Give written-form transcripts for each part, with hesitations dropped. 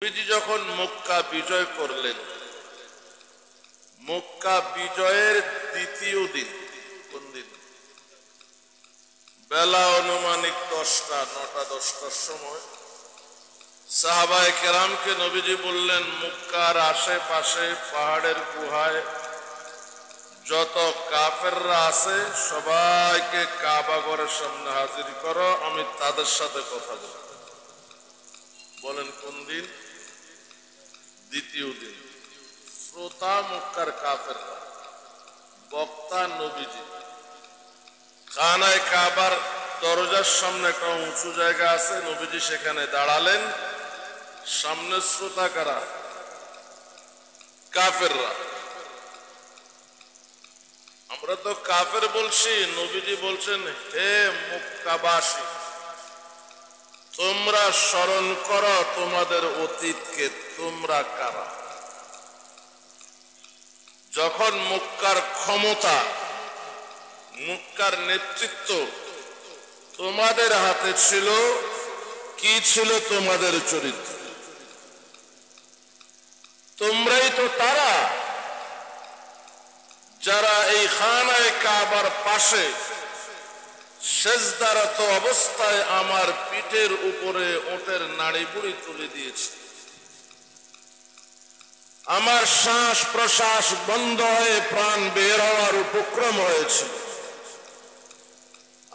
নবীজি যখন মক্কা বিজয় করলেন, মক্কা বিজয়ের দ্বিতীয় দিন, কোন দিন? বেলা অনুমানিক 9টা-10টার সময় সাহাবায়ে কেরামকে নবীজি বললেন, মক্কার আশেপাশে পাহাড়ের গুহায় যত কাফেররা আছে সবাইকে কাবা ঘরের সামনে হাজির করো, আমি তাদের সাথে কথা বলব। বলেন কোন দিন? দ্বিতীয় দিন। শ্রোতা মক্কার কাফেররা, বক্তা নবীজি। খানায় কাবার দরজার সামনে একটা উঁচু জায়গা আছে, নবীজি সেখানে দাঁড়ালেন। সামনে শ্রোতা কারা? কাফেররা। আমরা তো কাফের বলছি, নবীজি বলছেন, হে মক্কাবাসী, তোমরা স্মরণ করো তোমাদের অতীতকে, তোমরা কারা। যখন মক্কার ক্ষমতা, মক্কার নেতৃত্ব তোমাদের হাতে ছিল, কি ছিল তোমাদের চরিত্র? তোমরাই তো তারা যারা এই খানায়ে কাবার পাশে সেজদারত অবস্থায় আমার পিঠের উপরে ওটের নাড়ি বুড়ি তুলে দিয়েছে। আমার শ্বাস প্রশ্বাস বন্ধ হয়ে প্রাণ বের হওয়ার উপক্রম হয়েছে।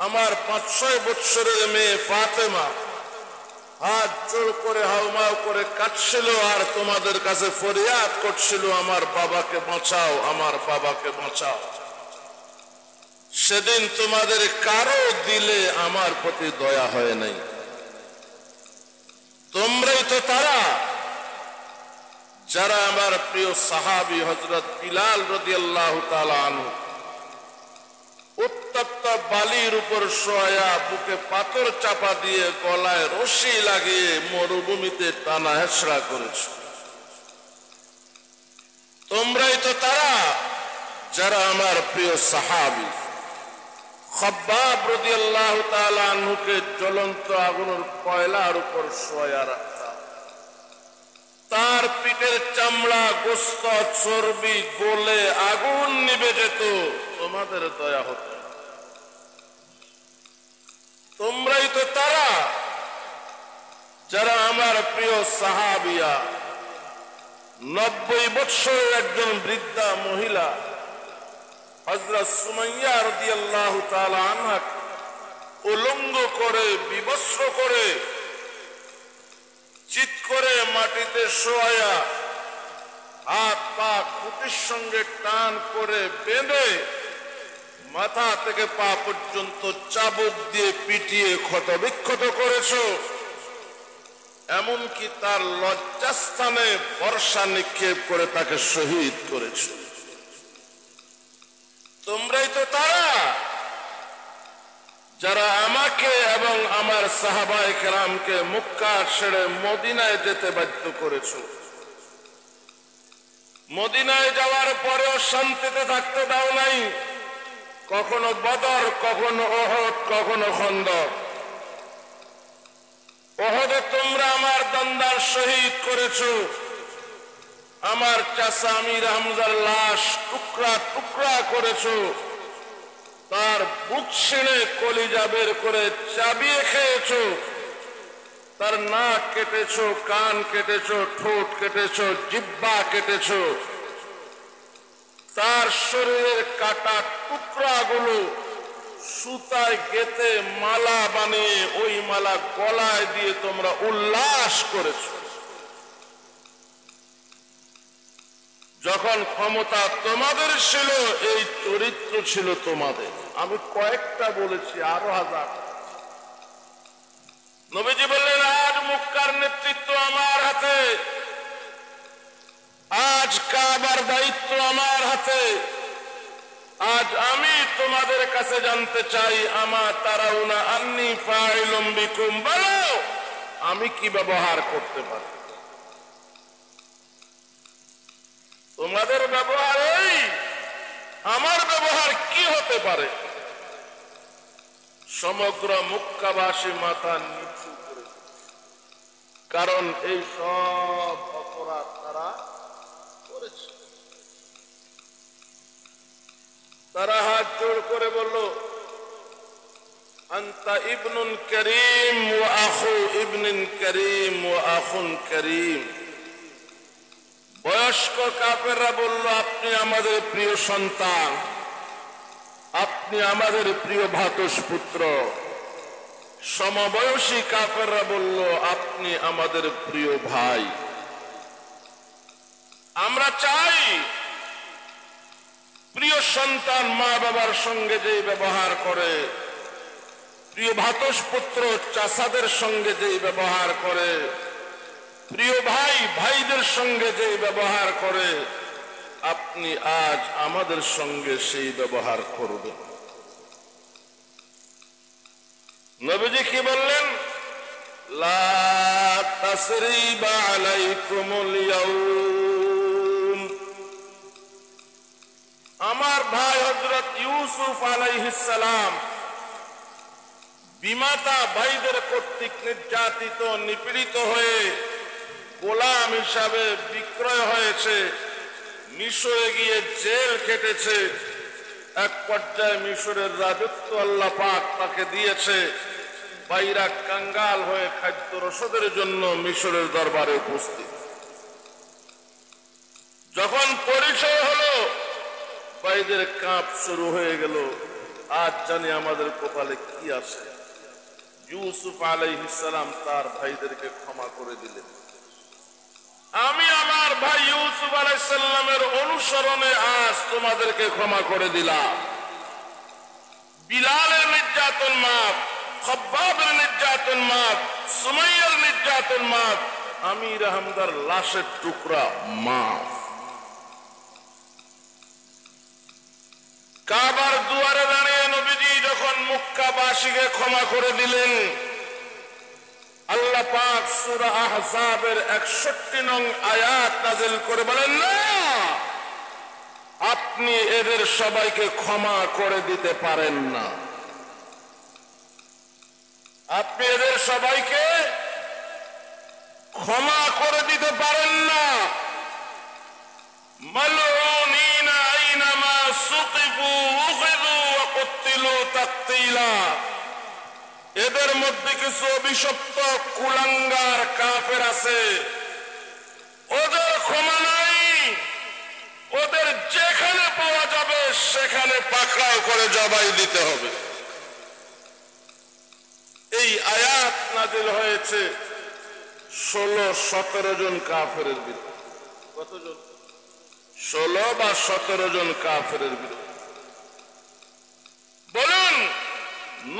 আমার 5-6 বৎসরের মেয়ে ফাতেমা হাত জোড় করে হাউমাউ করে কাঁদছিল আর তোমাদের কাছে ফরিয়াদ করছিল, আমার বাবাকে বাঁচাও, আমার বাবাকে বাঁচাও। সেদিন তোমাদের কারো দিলে আমার প্রতি দয়া হয় নাই। তোমরাই তো তারা যারা আমার প্রিয় সাহাবী হযরত বিলাল রাদিয়াল্লাহু তাআলা আনহু উত্তপ্ত বালির উপর শোয়া, বুকে পাথর চাপা দিয়ে গলায় রশি লাগিয়ে মরুভূমিতে টানা হেঁচড়া করেছ। তোমরাই তো তারা যারা আমার প্রিয় সাহাবী খব্বাব রাদিয়াল্লাহু তাআলা আনহুকে জ্বলন্ত আগুনের কয়লার উপর শোয়া রাখতা। তার পিঠের চামড়া, গোশত, চর্বি গলে আগুন নিভে যেত, তোমাদের দয়া হতো। তোমরাই তো তারা যারা আমার প্রিয় সাহাবিয়া 90 বৎসরের একজন বৃদ্ধা মহিলা হযরত সুমাইয়া রাদিয়াল্লাহু তাআলা আনহা উলঙ্গ করে, বিবস্ত্র করে, চিৎ করে মাটিতে শোয়া, হাত পা খুঁটির সঙ্গে টান করে বেঁধে মাথা থেকে পা পর্যন্ত চাবুক দিয়ে পিটিয়ে ক্ষতবিক্ষত করেছ। এমনকি তার লজ্জাস্থানে বর্ষা নিক্ষেপ করে তাকে শহীদ করেছ। তোমরাই তো তারা যারা আমাকে এবং আমার সাহাবায়ে কেরামকে মক্কা ছেড়ে মদিনায় যেতে বাধ্য করেছ। মদিনায় যাওয়ার পরেও শান্তিতে থাকতে দাও নাই। কখনো বদর, কখনো উহুদ, কখনো খন্দক। উহুদে তোমরা আমার দন্দার শহীদ করেছ। আমার চাচা আমির হামজার লাশ টুকরা টুকরা করেছ। তার বুক ছিঁড়ে কলিজা বের করে চাবিয়ে খেয়েছ। তার নাক কেটেছ, কান কেটেছ, ঠোঁট কেটেছ, জিহ্বা কেটেছ। তার শরীরের কাটা টুকরাগুলো সুতায় গেঁথে মালা বানিয়ে ওই মালা গলায় দিয়ে তোমরা উল্লাস করেছ। যখন ক্ষমতা তোমাদের ছিল, এই চরিত্র ছিল তোমাদের। আমি কয়েকটা বলেছি, আরো হাজার। নবীজি বললেন, আজ মক্কার নেতৃত্ব আমার হাতে, আজ কাবার দায়িত্ব আমার হাতে। আজ আমি তোমাদের কাছে জানতে চাই, আমা তারাউনা আন্নী ফাইলুম বিকুম, বলো আমি কি ব্যবহার করতে পারি? তোমাদের ব্যবহার এই, আমার ব্যবহার কি হতে পারে? সমগ্র মক্কাবাসী মাথা নিচু করে, কারণ এই সব জোড় করে বলল, আনতা ইবনুন করিম ওয়া আখু ইবনিন করিম ওয়া আখুন করিম। বয়স্ক কাফেররা বলল, আপনি আমাদের প্রিয় সন্তান, আপনি আমাদের প্রিয় ভ্রাতুষ্পুত্র। সমবয়সী কাফেররা বলল, আপনি আমাদের প্রিয় ভাই। আমরা চাই প্রিয় সন্তান মা বাবার সঙ্গে যে ব্যবহার করে, প্রিয় ভ্রাতুষ্পুত্র চাচাদের সঙ্গে যে ব্যবহার করে, প্রিয় ভাই ভাইদের সঙ্গে যে ব্যবহার করে, আপনি আজ আমাদের সঙ্গে সেই ব্যবহার করবেন। নবীজি কি বললেন? লা তাসরিবা আলাইকুমুল ইয়াউম। আমার ভাই হযরত ইউসুফ আলাইহিস সালাম বিমাতা ভাইদের কর্তৃক নির্যাতিত নিপীড়িত হয়ে গোলাম হিসাবে বিক্রয় হয়েছে, মিশরে গিয়ে জেল খেটেছে। এক পর্যায়ে মিশরের রাজত্ব আল্লাহ পাক তাকে দিয়েছে। ভাইরা কাঙ্গাল হয়ে খাদ্য রসদের জন্য মিশরের দরবারে উপস্থিত। যখন পরিচয় হলো, ভাইদের কাঁপ শুরু হয়ে গেল। আজ জানি আমাদের কপালে কি আছে। ইউসুফ আলাইহিস সালাম তার ভাইদেরকে ক্ষমা করে দিলেন। আমি আমার ভাই ইউসুফ আলাইহিস সালামের অনুসরণে আজ তোমাদেরকে ক্ষমা করে দিলাম। বিলালের নির্যাতন মাফ, খব্বাবের নির্যাতন মাফ, সুমাইয়ার নির্যাতন মাফ, আমির হামদার লাশের টুকরা মাফ। কাবার দুয়ারে দাঁড়িয়ে নবীজি যখন মক্কাবাসীকে ক্ষমা করে দিলেন, আল্লাহ পাক সূরা আহজাবের 61 নং আয়াত নাযিল করে বলেন, না, আপনি এদের সবাইকে ক্ষমা করে দিতে পারেন না। আপনি এদের সবাইকে ক্ষমা করে দিতে পারেন না। মালউনিনা আইনামা সুকিফু উখিযু ওয়া কুতিলু তাকতীলা। এদের মধ্যে কিছু অভিশপ্ত কুলাঙ্গার কাফের আছে, ওদের ক্ষমা নাই। ওদের যেখানে পাওয়া যাবে সেখানে পাকড়াও করে জবাই দিতে হবে। এই আয়াত নাযিল হয়েছে 16-17 জন কাফের বিরুদ্ধে। কতজন? 16 বা 17 জন কাফের বিরুদ্ধে। বলুন,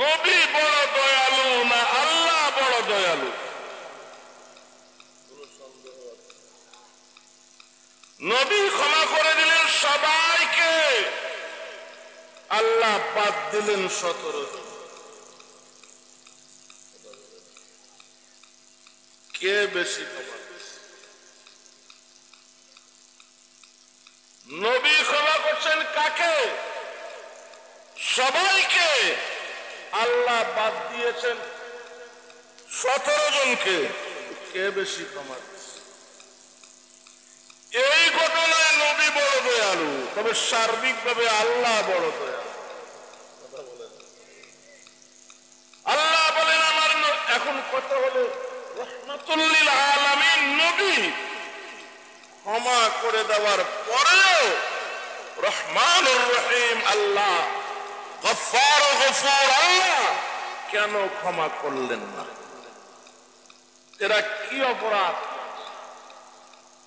নবী বড় দয়ালু না আল্লাহ বড় দয়ালু? নবী ক্ষমা করে দিলেন সবাইকে, আল্লাহ বাদ দিলেন 17 জন। কে বেশি ক্ষমা? নবী ক্ষমা করছেন কাকে? সবাইকে। আল্লাহ বাদ দিয়েছেন 17 জনকে। কে বেশি ক্ষমা? এই ঘটনায় নবী বড় দয়ালু, তবে সার্বিকভাবে আল্লাহ বড় দয়ালু। আল্লাহ বলেন আমার এখন কথা হলো রাহমাতুল লিল আলামিন নবী ক্ষমা করে দেওয়ার পরেও রহমানুর রহিম আল্লাহ, গফফার ও গফুর আল্লাহ কেন ক্ষমা করলেন না? এরা কি অপরাধ,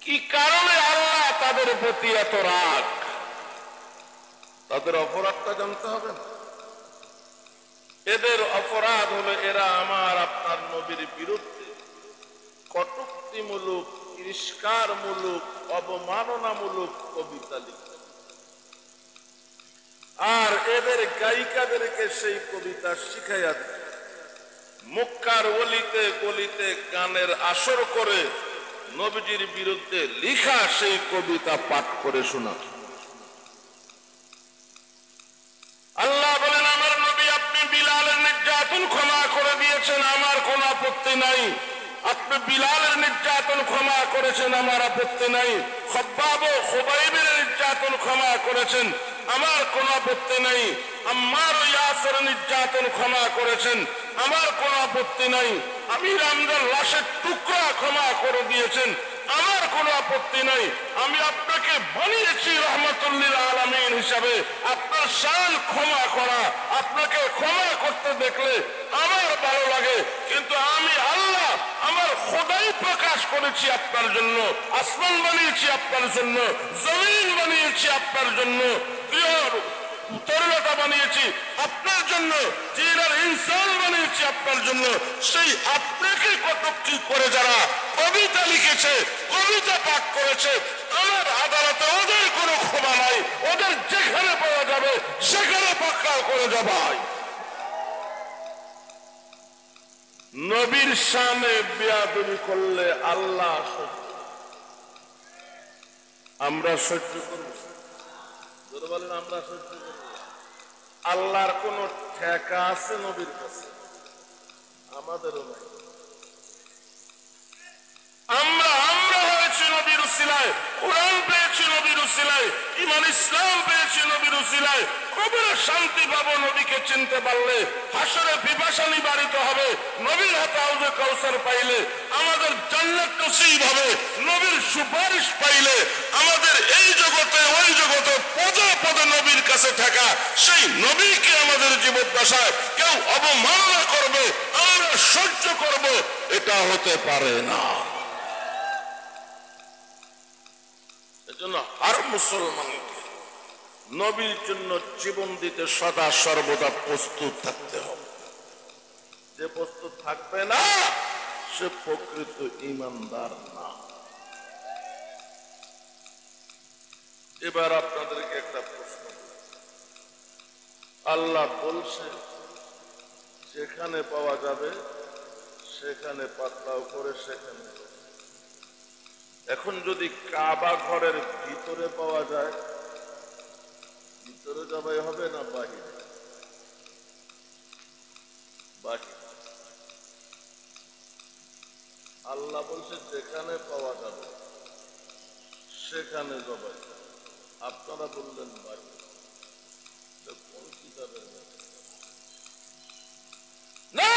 কি কারণে আল্লাহ তাদের প্রতি এত রাগ? তাদের অপরাধটা জানতে হবে না? এদের অপরাধ হলো এরা আমার আপনার নবীর বিরুদ্ধে কটূক্তিমূলক, তিরস্কারমূলক, অবমাননামূলক কবিতা লিখে, আর এদের গায়িকাদেরকে সেই কবিতা শিখাইয়া দেয়। মক্কার অলিতে গলিতে গানের আসর করে নবীজির বিরুদ্ধে লিখা সেই কবিতা পাঠ করে শোনা। আল্লাহ বলেন আমার নবী আপনি বিলালের নির্যাতন ক্ষমা করে দিয়েছেন, আমার কোনো আপত্তি নাই। আপনি বিলালের নির্যাতন ক্ষমা করেছেন, আমার আপত্তি নাই। খব্বাব ও খুবাইবের নির্যাতন ক্ষমা করেছেন, আমার কোনো আপত্তি নাই। আম্মার ও ইয়াসির নির্যাতন ক্ষমা করেছেন, আমার কোনো আপত্তি নাই। আমির হামজার লাশের টুকরা ক্ষমা করে দিয়েছেন, আমার কোনো আপত্তি নাই। আমি আপনাকে বানিয়েছি রহমাতুল লিল আলামিন হিসাবে, আপনার শান ক্ষমা করা, আপনাকে ক্ষমা করতে দেখলে আমার ভালো লাগে। কিন্তু আমি আল্লাহ আমার খোদাই প্রকাশ করেছি আপনার জন্য, আসমান বানিয়েছি আপনার জন্য, জমিন বানিয়েছি আপনার জন্য, তরলতা বানিয়েছি আপনার জন্য, জিনার ইনসান বানিয়েছি আপনার জন্য। সেই আপনাকে কটূক্তি করে যারা কবিতা লিখেছে, কবিতা পাঠ করেছে, আমার আদালতে ওদের কোনো ক্ষমা নাই। ওদের যেখানে পাওয়া যাবে সেখানে পাকড়াও করে যাবাই। নবীর শানে বেয়াদবি করলে আল্লাহ আমরা সহ্য করব, বলেন আমরা সহ্য করব। আল্লাহর কোন ঠেকা আছে নবীর কাছে? আমাদেরও নাই। আমরা হয়েছি নবীর উসিলায়, কোরআন পেয়েছি নবীর উসিলায়, ঈমান ইসলাম পেয়েছি নবীর উসিলায়। কবরে শান্তি পাবো নবীকে চিনতে পারলে, হাসরে পিপাসা নিবারিত হবে নবীর হাতে হাউজে কাউসার পাইলে, আমাদের জান্নাত নসিব হবে নবীর সুপারিশ পাইলে। আমাদের এই জগতে ওই জগতে পদে পদে নবীর কাছে থাকা, সেই নবীকে আমাদের জীবদ্দশায় কেউ অবমাননা করবে, আমরা সহ্য করব, এটা হতে পারে না। এজন্য আর মুসলমানকে নবীর জন্য জীবন দিতে সদা সর্বদা প্রস্তুত থাকতে হবে। যে প্রস্তুত থাকবে না সে প্রকৃত ঈমানদার না। এবার আপনাদেরকে একটা প্রশ্ন, আল্লাহ বলছে যেখানে পাওয়া যাবে সেখানে পাকড়াও করে সেখানে। এখন যদি কাবা ঘরের ভিতরে পাওয়া যায়, ভিতরে যাবাই হবে না বাহিরে? বাহিরে। আল্লাহ বলছে যেখানে পাওয়া যাবে সেখানে জবাই। আপনারা বললেন বাহিরে। কোন কিতাবের না?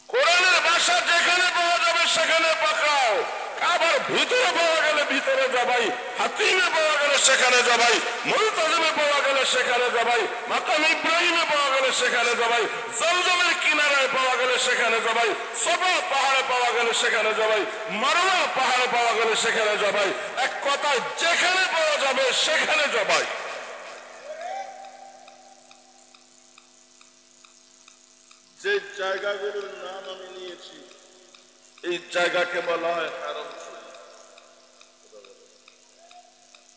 কোরআনের ভাষা যেখানে পাওয়া যাবে সেখানে পাকড়াও। কাবার ভিতরে পাওয়া গেলে ভিতরে যাবাই, হাতিমে পাওয়া গেলে সেখানে যাবাই, মুলতাজিমে পাওয়া গেলে সেখানে যাবাই, মাকাম ইব্রাহিমে পাওয়া গেলে সেখানে যাবাই, জমজমের কিনারায় পাওয়া গেলে সেখানে যাবাই, সফা পাহাড়ে পাওয়া গেলে সেখানে যাবাই, মারওয়া পাহাড়ে পাওয়া গেলে সেখানে যাবাই। এক কথায় যেখানে পাওয়া যাবে সেখানে যাবাই। যে জায়গাগুলোর নাম আমি নিয়েছি এই জায়গাকে বলা হয় হারাম শরীফ।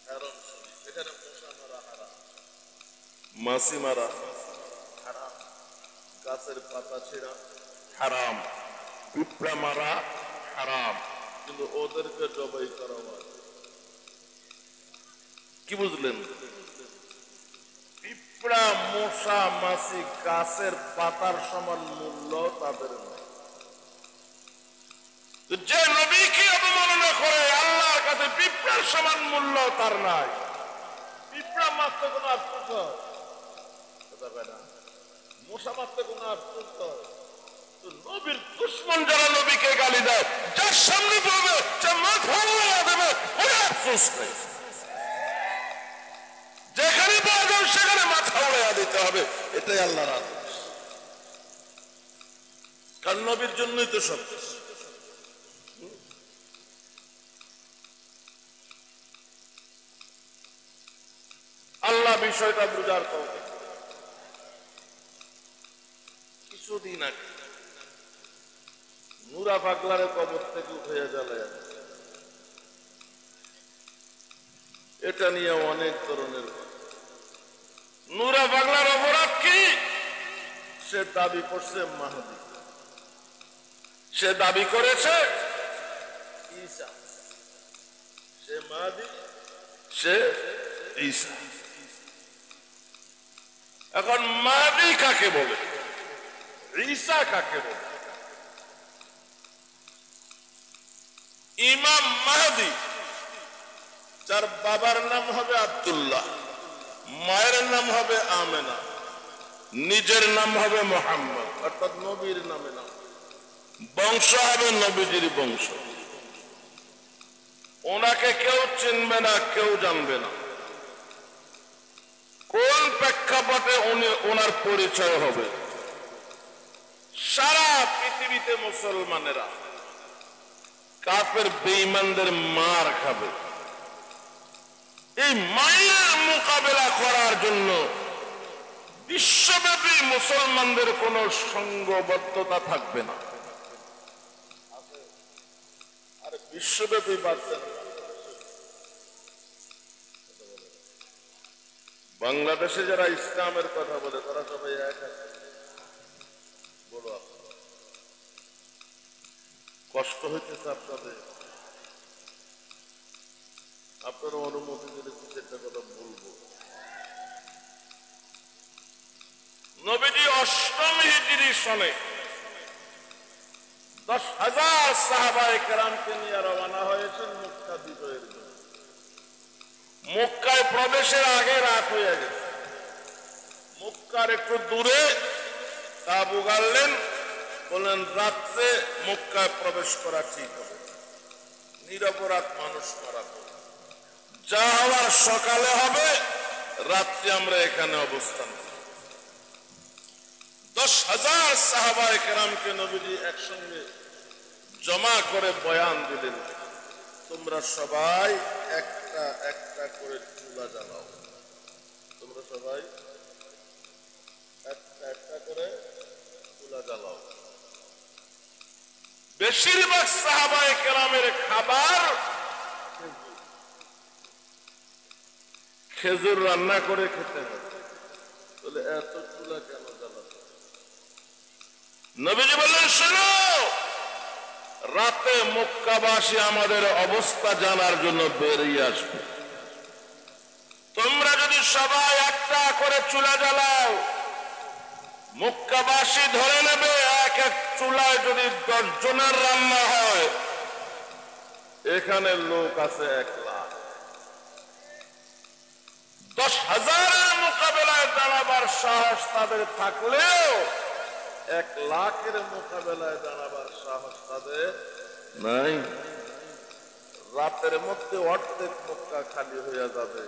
হারাম শরীফ, এখানে মশা মারা হারাম, মাছি মারা হারাম, গাছের পাতা ছিঁড়া হারাম, পিঁপড়া মারা হারাম, কিন্তু ওদেরকে জবাই করা হয়। কি বুঝলেন? পিঁপড়া, মশা, মাছি গাছের পাতার সমান মূল্য তাদের নাই। যে নবীকে অবমাননা করে আল্লাহর কাছে পিঁপড়ার সমান মূল্য তার নাই। পিঁপড়া মারতে কোনো আফসোস হয়? মশা মারতে কোনো আফসোস হয়? নবীর দুশমন যারা নবীকে গালি দেয়, যার সামনে পড়বে সে মাথা উড়িয়ে দেবে, কোনো আফসোস নেই। যেখানে পাওয়া যাবে সেখানে মাথা উড়িয়ে দিতে হবে, এটাই আল্লাহর আদেশ। কারণ নবীর জন্যই তো সব। আল্লাহ বিষয়টা বুঝার তৌফিক। কিছুদিন আগে নুরা পাগলারে কবর থেকে উঠে জ্বালা, এটা নিয়ে অনেক ধরনের। নুরা পাগলার অপরাধ কি? সে দাবি করছে মাহদী, সে দাবি করেছে ঈসা, সে মাহদী, সে ঈসা। এখন মাহদী কাকে বলে, ঈসা কাকে বলে? ইমাম মাহদী যার বাবার নাম হবে আব্দুল্লাহ, মায়ের নাম হবে আমেনা, নিজের নাম হবে মুহাম্মদ, অর্থাৎ নবীর নামে নাম, বংশ হবে নবীজির বংশ। ওনাকে কেউ চিনবে না, কেউ জানবে না। কোন প্রেক্ষাপটে ওনার পরিচয় হবে? সারা পৃথিবীতে মুসলমানেরা কাফের বেঈমানদের মার খাবে। এই মায়ের মোকাবেলা করার জন্য বিশ্বব্যাপী মুসলমানদের কোন সংঘবদ্ধতা থাকবে না। আর বিশ্বব্যাপী বাড়ছে না, বাংলাদেশে যারা ইসলামের কথা বলে তারা সবাই এক আছে। বলো, কষ্ট হইতেছে আপনাদের? আপনারা অনুমতি দিলে একটা কথা বলবো। নবীজি অষ্টম হিজরি সনে 10,000 সাহাবায়ে কেরামকে নিয়ে রওনা হয়েছেন মক্কা বিজয়ের জন্য। মক্কায় প্রবেশের আগে রাত হয়ে গেছে। মক্কার একটু দূরে তাঁবু গাড়লেন, বললেন রাত্রে মক্কায় প্রবেশ করা ঠিক হবে, নিরপরাধ মানুষ মারা হবে, যা হওয়ার সকালে হবে, রাত্রে আমরা এখানে অবস্থান। 10,000 সাহাবায়ে কেরামকে নবীজি একসঙ্গে জমা করে বয়ান দিলেন, তোমরা সবাই একটা একটা করে চুলা জ্বালাও। তোমরা সবাই একটা একটা করে চুলা জ্বালাও। বেশিরভাগ সাহাবায়ে কেরামের খাবার খেজুর রান্না করে খেতে হবে। বলে এত চুলা কেন জ্বালাতে? নবীজি বললেন, শোনো, রাতে মক্কাবাসী আমাদের অবস্থা জানার জন্য বেরিয়ে আসবে। তোমরা যদি সবাই একটা করে চুলা জ্বালাও, মক্কাবাসী ধরে নেবে এক এক চুলায় যদি 10 জনের রান্না হয়, এখানে লোক আছে 1 লাখ। 10,000-এর মোকাবেলায় দাঁড়াবার সাহস তাদের থাকলেও 1 লাখের মোকাবেলায় দাঁড়াবার সাহস তাদের নাই। রাতের মধ্যে অর্ধেক মক্কা খালি হয়ে যাবে,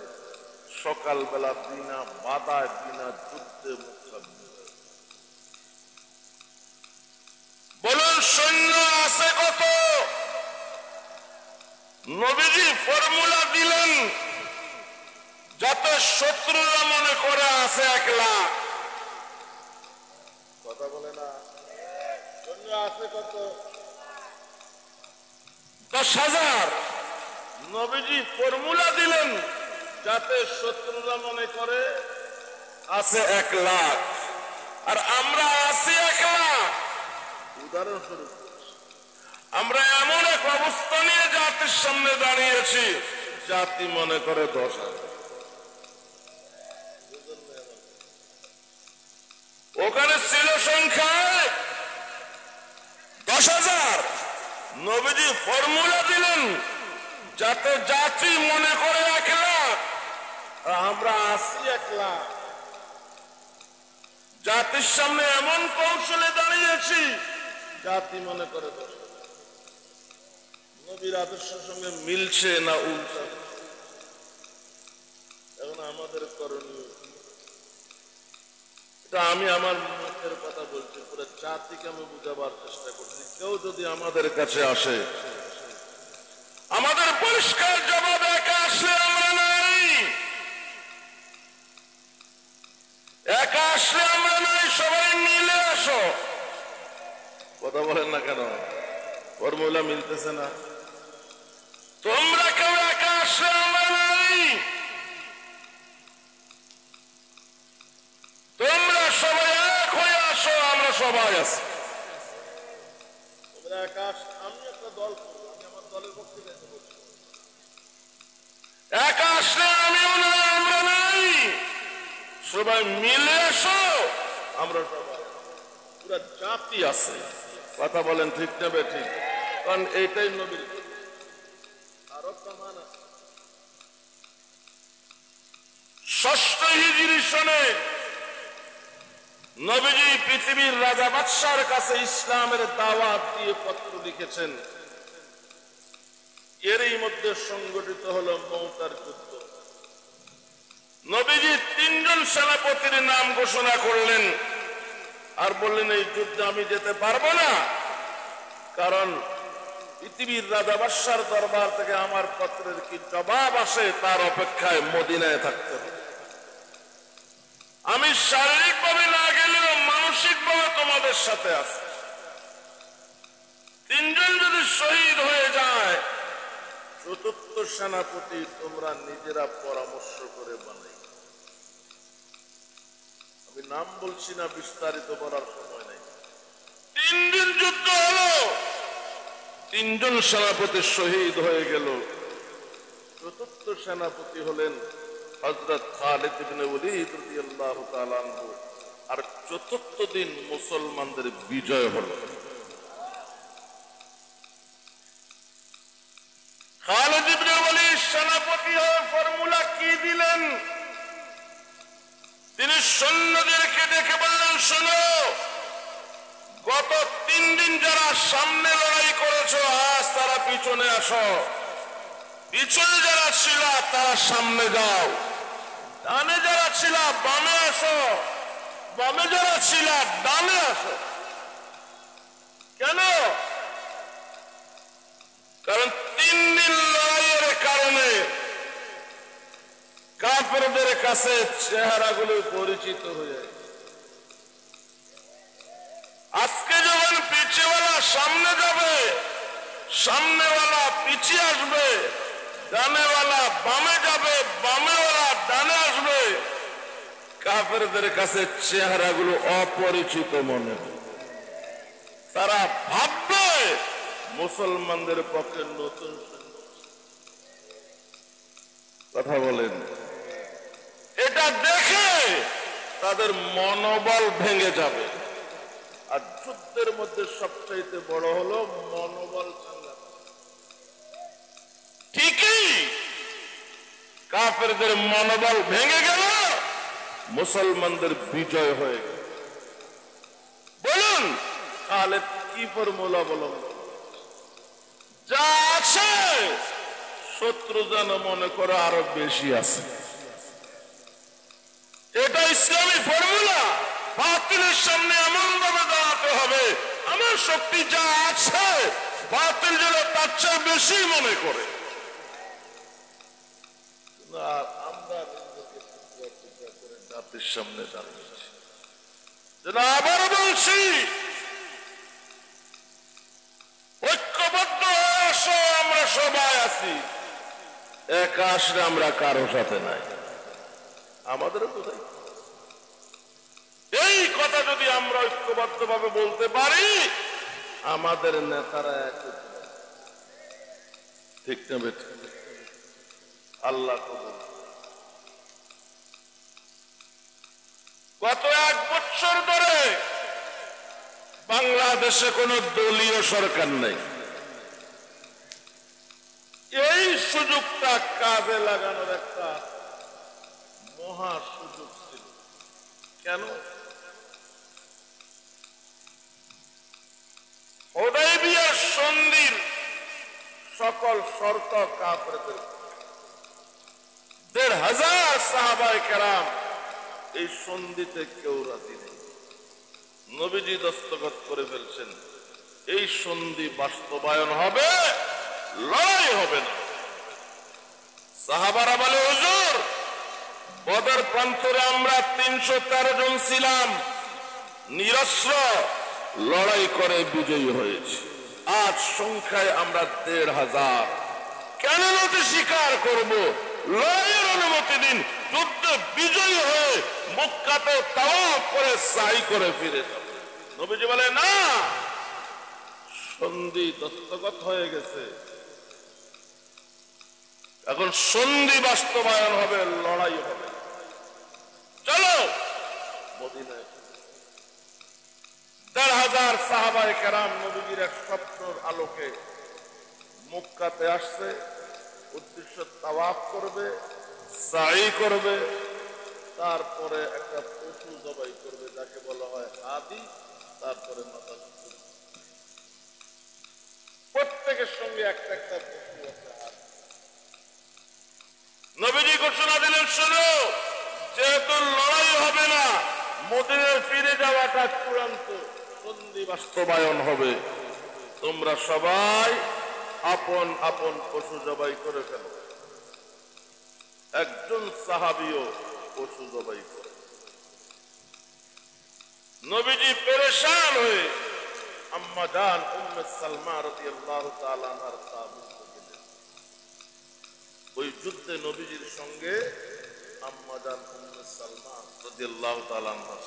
সকালবেলা বিনা বাধায় বিনা যুদ্ধে মক্কা। বলুন, সৈন্য আছে কত? নবীজি ফর্মুলা দিলেন যাতে শত্রুরা মনে করে আছে 1 লাখ। কথা বলে না? সৈন্য আছে কত? 10,000। নবীজি ফর্মুলা দিলেন যাতে শত্রুরা মনে করে আছে 1 লাখ, আর আমরা আছি 1 লাখ। উদাহরণস্বরূপ আমরা এমন এক অবস্থা নিয়ে জাতির সামনে দাঁড়িয়েছি, জাতি মনে করে 10,000। ওখানে ছিল সংখ্যায় 10,000। নবীজি ফর্মুলা দিলেন যাতে জাতি মনে করে 1 লাখ, আমরা আছি 1 লাখ। জাতির সামনে এমন কৌশলে দাঁড়িয়েছি, জাতি মনে করে 10,000। নবীর আদর্শের সঙ্গে মিলছে না উল্টা? এখন আমাদের করণীয়, এটা আমি আমার মুখের কথা বলছি, পুরো জাতিকে আমি বুঝাবার চেষ্টা করছি। কেউ যদি আমাদের কাছে আসে, আমাদের পরিষ্কার জবাব, একা আসলে আমরা নাই, একা আসলে আমরা নাই, সবাই মিলে আসো। কথা বলেন না কেন? ফর্মুলা মিলতেছে না? তোমরা কেউ একা আসলে আমরা নাই, তোমরা সবাই এক হয়ে আসো, আমরা সবাই আছি। তোমরা একা আসো, আমি একটা দল করবো, আমি আমার দলের পক্ষে যেতে বলছি। একা আসলে আমিও নাই, আমরা নাই, সবাই মিলে আসো, আমরা সবাই, পুরা জাতি আছে। কথা বলেন ঠিক নেবে? ঠিক। কারণ এইটাই নবীর। আরো প্রমাণ আছে, ষষ্ঠ হিজরি সনে নবীজি পৃথিবীর রাজা বাদশার কাছে ইসলামের দাওয়াত দিয়ে পত্র লিখেছেন। এরই মধ্যে সংগঠিত হলো মৌতার যুদ্ধ। নবীজি 3 জন সেনাপতির নাম ঘোষণা করলেন আর বললেন, এই যুদ্ধে আমি যেতে পারবো না, কারণ পৃথিবীর রাজা বাদশার দরবার থেকে আমার পত্রের কি জবাব আসে তার অপেক্ষায় মদিনায় থাকতে হবে। আমি শারীরিকভাবে না গেলেও মানসিকভাবে তোমাদের সাথে আছি। 3 জন যদি শহীদ হয়ে যায়, চতুর্থ সেনাপতি তোমরা নিজেরা পরামর্শ করে বানাই। আমি নাম বলছি না, বিস্তারিত বলার সময় নেই। 3 দিন যুদ্ধ হলো, 3 জন সেনাপতি শহীদ হয়ে গেল। চতুর্থ সেনাপতি হলেন হযরত খালিদ ইবনে ওলীদ রাদিয়াল্লাহু তাআলা আনহু। আর চতুর্থ দিন মুসলমানদের বিজয় হলো। খালিদ ইবনে ওলীদ সেনাপতি হয়ে ফর্মুলা কি দিলেন? তিনি সৈন্যদেরকে ডেকে বললেন, শোনো, গত 3 দিন যারা সামনে লড়াই করেছো, আজ তারা পিছনে আসো। পিছনে যারা ছিল তারা সামনে যাও। ডানে যারা ছিল বামে আসো, বামে যারা ছিল ডানে আসো। কেন? কারণ 3 দিন লড়াইয়ের কারণে কাফেরদের কাছে চেহারাগুলো পরিচিত হয়ে যায়। আজকে যখন পিছেওয়ালা সামনে যাবে, সামনেওয়ালা পিছিয়ে আসবে, ডানেওয়ালা বামে যাবে, বামেওয়ালা ডানে আসবে, কাফেরদের কাছে চেহারাগুলো অপরিচিত মনে হবে। তারা ভাববে মুসলমানদের পক্ষে নতুন কথা বলেন। এটা দেখে তাদের মনোবল ভেঙে যাবে। আর যুদ্ধের মধ্যে সবচাইতে বড় হলো মনোবল ভাঙা। ঠিকই, কাফেরদের মনোবল ভেঙে গেল, মুসলমানদের বিজয় হয়ে গেল। বলুন তাহলে কি ফর্মুলা বলুন? যা আছে শত্রু যেন মনে করে আরো বেশি আছে। এটা ইসলামী ফর্মুলা। বাতিলের সামনে এমন ভাবে দাঁড়াতে হবে, আমার শক্তি যা আছে বাতিল যেন তার চেয়ে বেশি মনে করে। আমরা জাতির সামনে দাঁড়িয়েছি। আবার বলছি, ঐক্যবদ্ধ হয়ে আসো, আমরা সবাই আছি। একা আসলে আমরা কারো সাথে নাই, আমাদেরও কোথায়। এই কথা যদি আমরা ঐক্যবদ্ধ ভাবে বলতে পারি, আমাদের নেতারা এক, ঠিক না বেঠিক? আল্লাহ কবুল। গত 1 বছর ধরে বাংলাদেশে কোন দলীয় সরকার নেই। এই সুযোগটা কাজে লাগানোর একটা মহা সুযোগ ছিল। কেন? হুদায়বিয়া সন্ধির সকল শর্ত কাফেরদের। 1,500 সাহাবায়ে কেরাম এই সন্ধিতে কেউ রাজি নেই। নবীজি দস্তখত করে ফেলছেন, এই সন্ধি বাস্তবায়ন হবে, লড়াই হবে না। সাহাবারা বলে, হুজুর, বদর প্রান্তরে আমরা 313 জন ছিলাম, নিরস্ত্র লড়াই করে বিজয়ী হয়েছি। আজ সংখ্যায় আমরা 1,500। কেন নতি স্বীকার করব? লড়াইয়ের অনুমতি দিন, যুদ্ধে বিজয়ী হয়ে মক্কাতে তাওয়াফ করে সাই করে ফিরে যাব। নবীজি বলে, না, সন্ধি দস্তখত হয়ে গেছে, এখন সন্ধি বাস্তবায়ন হবে, লড়াই হবে। চলো মদিনায়। 1,500 সাহাবায়ে কেরাম নবীজির এক স্বপ্নের আলোকে মক্কাতে আসছে। উদ্দেশ্য তাওয়াফ করবে, সাই করবে, তারপরে একটা পশু জবাই করবে যাকে বলা হয় হাদি, তারপরে মাথা প্রত্যেকের সঙ্গে একটা একটা পশু আছে হাদি। নবীজি ঘোষণা দিলেন, শোনো, যেহেতু লড়াই হবে না, মদিনায় ফিরে যাওয়াটা চূড়ান্ত, সন্ধি বাস্তবায়ন হবে, তোমরা সবাই আপন আপন পশু জবাই করে ফেলো। একজন সাহাবীও পশু জবাই করে। নবীজি পেরেশান হয়ে আম্মা জান উম্মে সালমা রাদিয়াল্লাহু তাআলা আনহার তাবুতে গেলেন। ওই যুদ্ধে নবীজির সঙ্গে আম্মা জান উম্মে সালমা রাদিয়াল্লাহু তাআলা আনহা,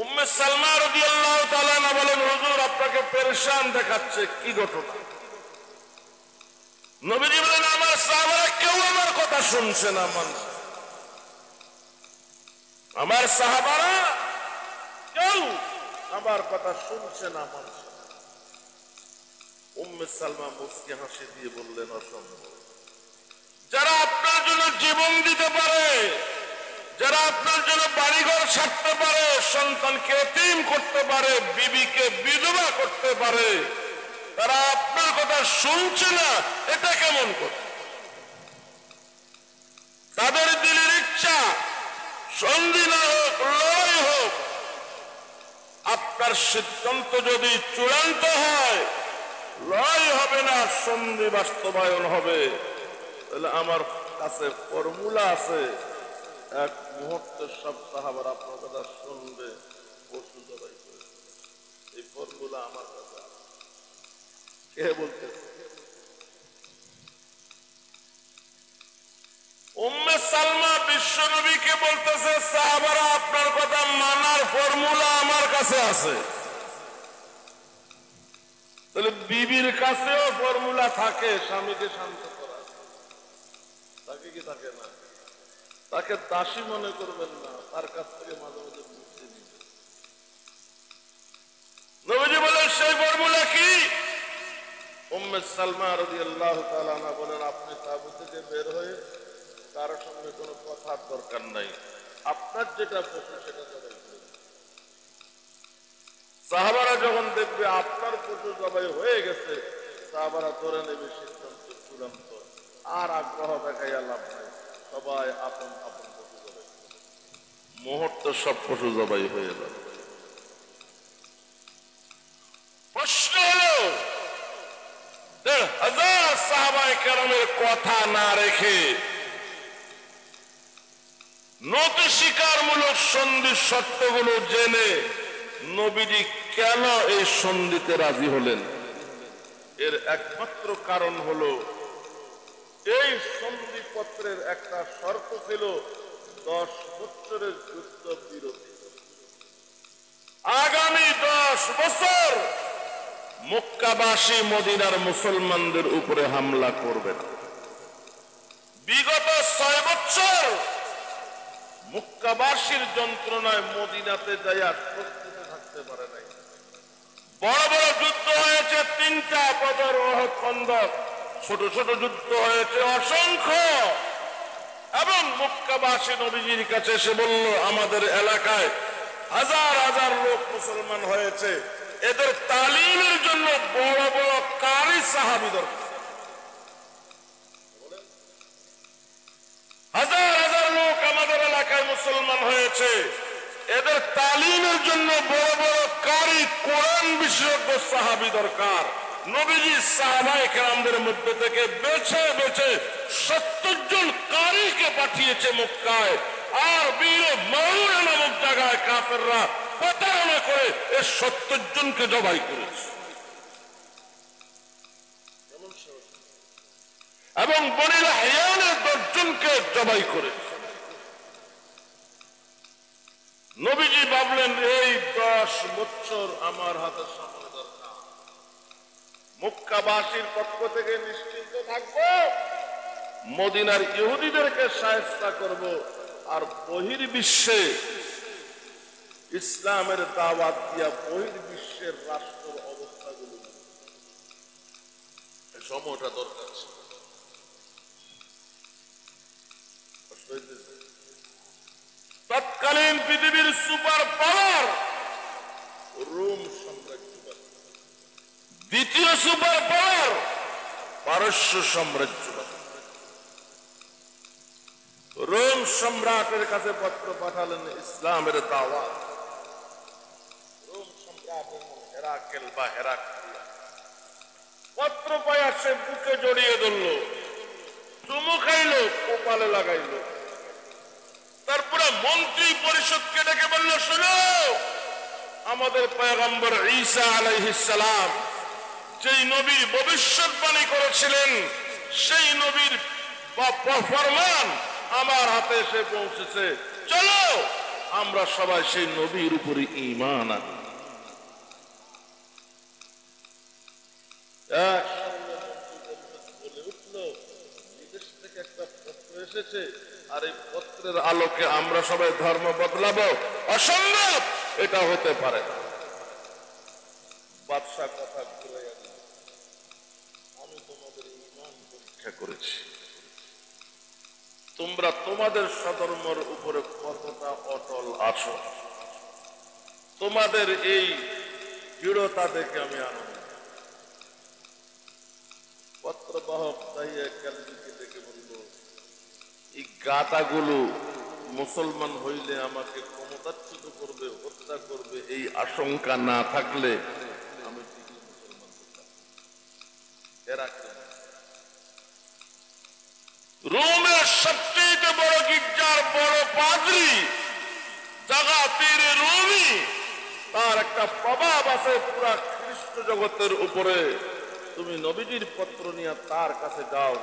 উম্মে সালমা রাদিয়াল্লাহু তাআলা আনহা বলেন, হুজুর আপনাকে পেরেশান দেখাচ্ছে, কি ঘটনা? নবীজি বলেন, আমার সাহাবারা কেউ আমার কথা শুনছে না, মানছে। আমার সাহাবারা কেউ আমার কথা শুনছে না, মানছে। উম্মে সালমা মুস্কি হাসি দিয়ে বললেন, অসম্ভব। যারা আপনার জন্য জীবন দিতে পারে, যারা আপনার জন্য বাড়িঘর ছাড়তে পারে, সন্তানকে এতিম করতে পারে, বিবিকে বিধবা করতে পারে, তারা আপনার কথা শুনছে না, এটা কেমন করে? তাদের দিলের ইচ্ছা সন্ধি না হোক, লড়াই হোক। আপনার সিদ্ধান্ত যদি চূড়ান্ত হয়, লড়াই হবে না, সন্ধি বাস্তবায়ন হবে, তাহলে আমার কাছে ফর্মুলা আছে, এক মুহূর্তে সব সাহাবারা আপনার কথা শুনবে, পশু জবাই করে। এই ফর্মুলা আমার কাছে আছে। কে বলতেছে? উম্মে সালমা বিশ্বনবীকে বলতেছে, সাহাবারা আপনার কথা মানার ফর্মুলা আমার কাছে আছে। তাহলে বিবির কাছেও ফর্মুলা থাকে স্বামীকে শান্ত করা, তাকে কি থাকে না? তাকে দাসী মনে করবেন না, তার কাছ থেকে মাঝে মাঝে বুঝতে দিবেন। নবীজি বলেন, সেই ফর্মুলা কি? উম্মে সালমা রাদিয়াল্লাহু তাআলা আনহা বলেন, আপনি তাবু থেকে বের হয়ে কারোর সঙ্গে কোনো কথার দরকার নাই, আপনার যেটা পশু সেটা জবাই করে। সাহাবারা যখন দেখবে আপনার পশু জবাই হয়ে গেছে, সাহাবারা ধরে নেবে সিদ্ধান্ত চূড়ান্ত, আর আগ্রহ দেখাইয়া লাভ নাই, সবাই আপন আপন পশু জবাই করে। মুহূর্তে সব পশু জবাই হয়ে যাবে। প্রশ্ন হলো, ১,৫০০ সাহাবায়ে কেরামের কথা না রেখে নতি স্বীকারমূলক সন্ধির শর্তগুলো জেনে নবীজি কেন এই সন্ধিতে রাজি হলেন? এর একমাত্র কারণ হলো, এই সন্ধিপত্রের একটা শর্ত ছিল 10 বছরের যুদ্ধ বিরতি। আগামী 10 বছর মক্কাবাসী মদিনার মুসলমানদের উপরে হামলা করবে না। বিগত 6 বছর মক্কাবাসীর যন্ত্রণায় মদিনাতে যাইয়া প্রস্তুত থাকতে পারে নাই। বড় বড় যুদ্ধ হয়েছে 3টা, বদর, উহুদ, খন্দক। ছোট ছোট যুদ্ধ হয়েছে অসংখ্য। এবং মক্কাবাসী নবীজির কাছে এসে বলল, আমাদের এলাকায় হাজার হাজার লোক মুসলমান হয়েছে, এদের তালিমের জন্য বড় বড় কারি সাহাবী দরকার। হাজার হাজার লোক আমাদের এলাকায় মুসলমান হয়েছে, এদের তালিমের জন্য বড় বড় কারি কোরআন বিশেষজ্ঞ সাহাবী দরকার। নবীজি সাহাবায়ে কেরামদের মধ্যে থেকে বেছে বেছে 70 জন কারিকে পাঠিয়েছে মক্কায়। আর বীর মাউনা নামক জায়গায় কাফেররা প্রতারণা করে এই 70 জনকে জবাই করেছে। এবং বনী লাহিয়ানের 10 জনকে জবাই করেছে। নবীজি ভাবলেন, এই 10 বছর আমার হাতে সময় দরকার। মক্কাবাসীর পক্ষ থেকে নিশ্চিন্ত থাকবো, মদিনার ইহুদিদেরকে শায়েস্তা করব, আর বহির্বিশ্বে ইসলামের দাওয়াত দিয়া বহির্বিশ্বের রাষ্ট্রের অবস্থাগুলো সময়টা দরকার ছিল। তৎকালীন পৃথিবীর সুপার পাওয়ার রোম সাম্রাজ্য, দ্বিতীয় সুপার পাওয়ার পারস্য সাম্রাজ্য। রোম সম্রাটের কাছে পত্র পাঠালেন ইসলামের দাওয়াত। রোম সম্রাটের হেরাকেল বা হেরাক্লিয়া পত্র পায়া সে বুকে জড়িয়ে ধরল, চুমু খাইল, কপালে লাগাইল। তারপরে মন্ত্রী পরিষদকে ডেকে বলল, শোনো, আমাদের পয়গম্বর ঈসা আলাইহিস সালাম যেই নবীর ভবিষ্যৎবাণী করেছিলেন, সেই নবীর ফরমান আমার হাতে এসে পৌঁছেছে। চলো আমরা সবাই সেই নবীর উপরে ঈমান আনি। বলে উঠল, বিদেশ থেকে একটা পত্র এসেছে, আর এই পত্রের আলোকে আমরা সবাই ধর্ম বদলাবো? অসম্ভব, এটা হতে পারে না। বাদশা কথা ঘুরাইয়া দিল, আমি তোমাদের ঈমান পরীক্ষা করেছি, তোমরা তোমাদের সধর্মের উপরে কতটা অটল আছো। তোমাদের এই দৃঢ়তা দেখে আমি আনন্দ। পত্রবাহক দাইয়া কালবিকে দেখে বলল, এই গাদাগুলো মুসলমান হইলে আমাকে ক্ষমতাচ্যুত করবে, হত্যা করবে, এই আশঙ্কা না থাকলে আমি ঠিকই মুসলমান হতাম। এরা রোমের সবচেয়ে বড় গির্জার বড় পাদ্রী জাগাতির রুমি, তার একটা প্রভাব আছে পুরা খ্রিস্ট জগতের উপরে। তুমি নবীজির পত্র নিয়ে তার কাছে যাও,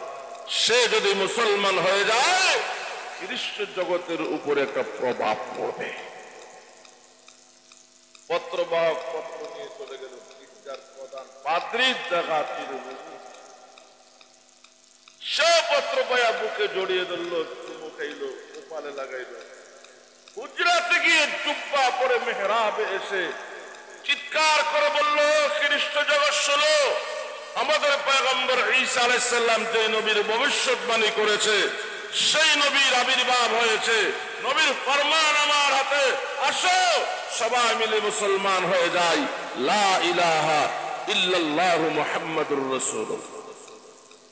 সে যদি মুসলমান হয়ে যায় খ্রিস্ট জগতের উপরে একটা প্রভাব পড়বে। পত্রবাহক পত্র নিয়ে চলে গেল গির্জার প্রধান পাদ্রী জাগাতির রুমি। সে পত্র পায়া বুকে জড়িয়ে ধরল, চুমু খাইল, কপালে লাগাইল। হুজরাতে গিয়ে জুব্বা পরে মেহরাবে এসে চিৎকার করে বলল, খ্রিস্ট জগৎ শোনো, আমাদের পয়গম্বর ঈসা আলাইহিস সালাম যে নবীর ভবিষ্যৎবাণী করেছে, সেই নবীর আবির্ভাব হয়েছে। নবীর ফরমান আমার হাতে, আসো সবাই মিলে মুসলমান হয়ে যাই। লা ইলাহা ইল্লাল্লাহু মুহাম্মাদুর রাসূলুল্লাহ।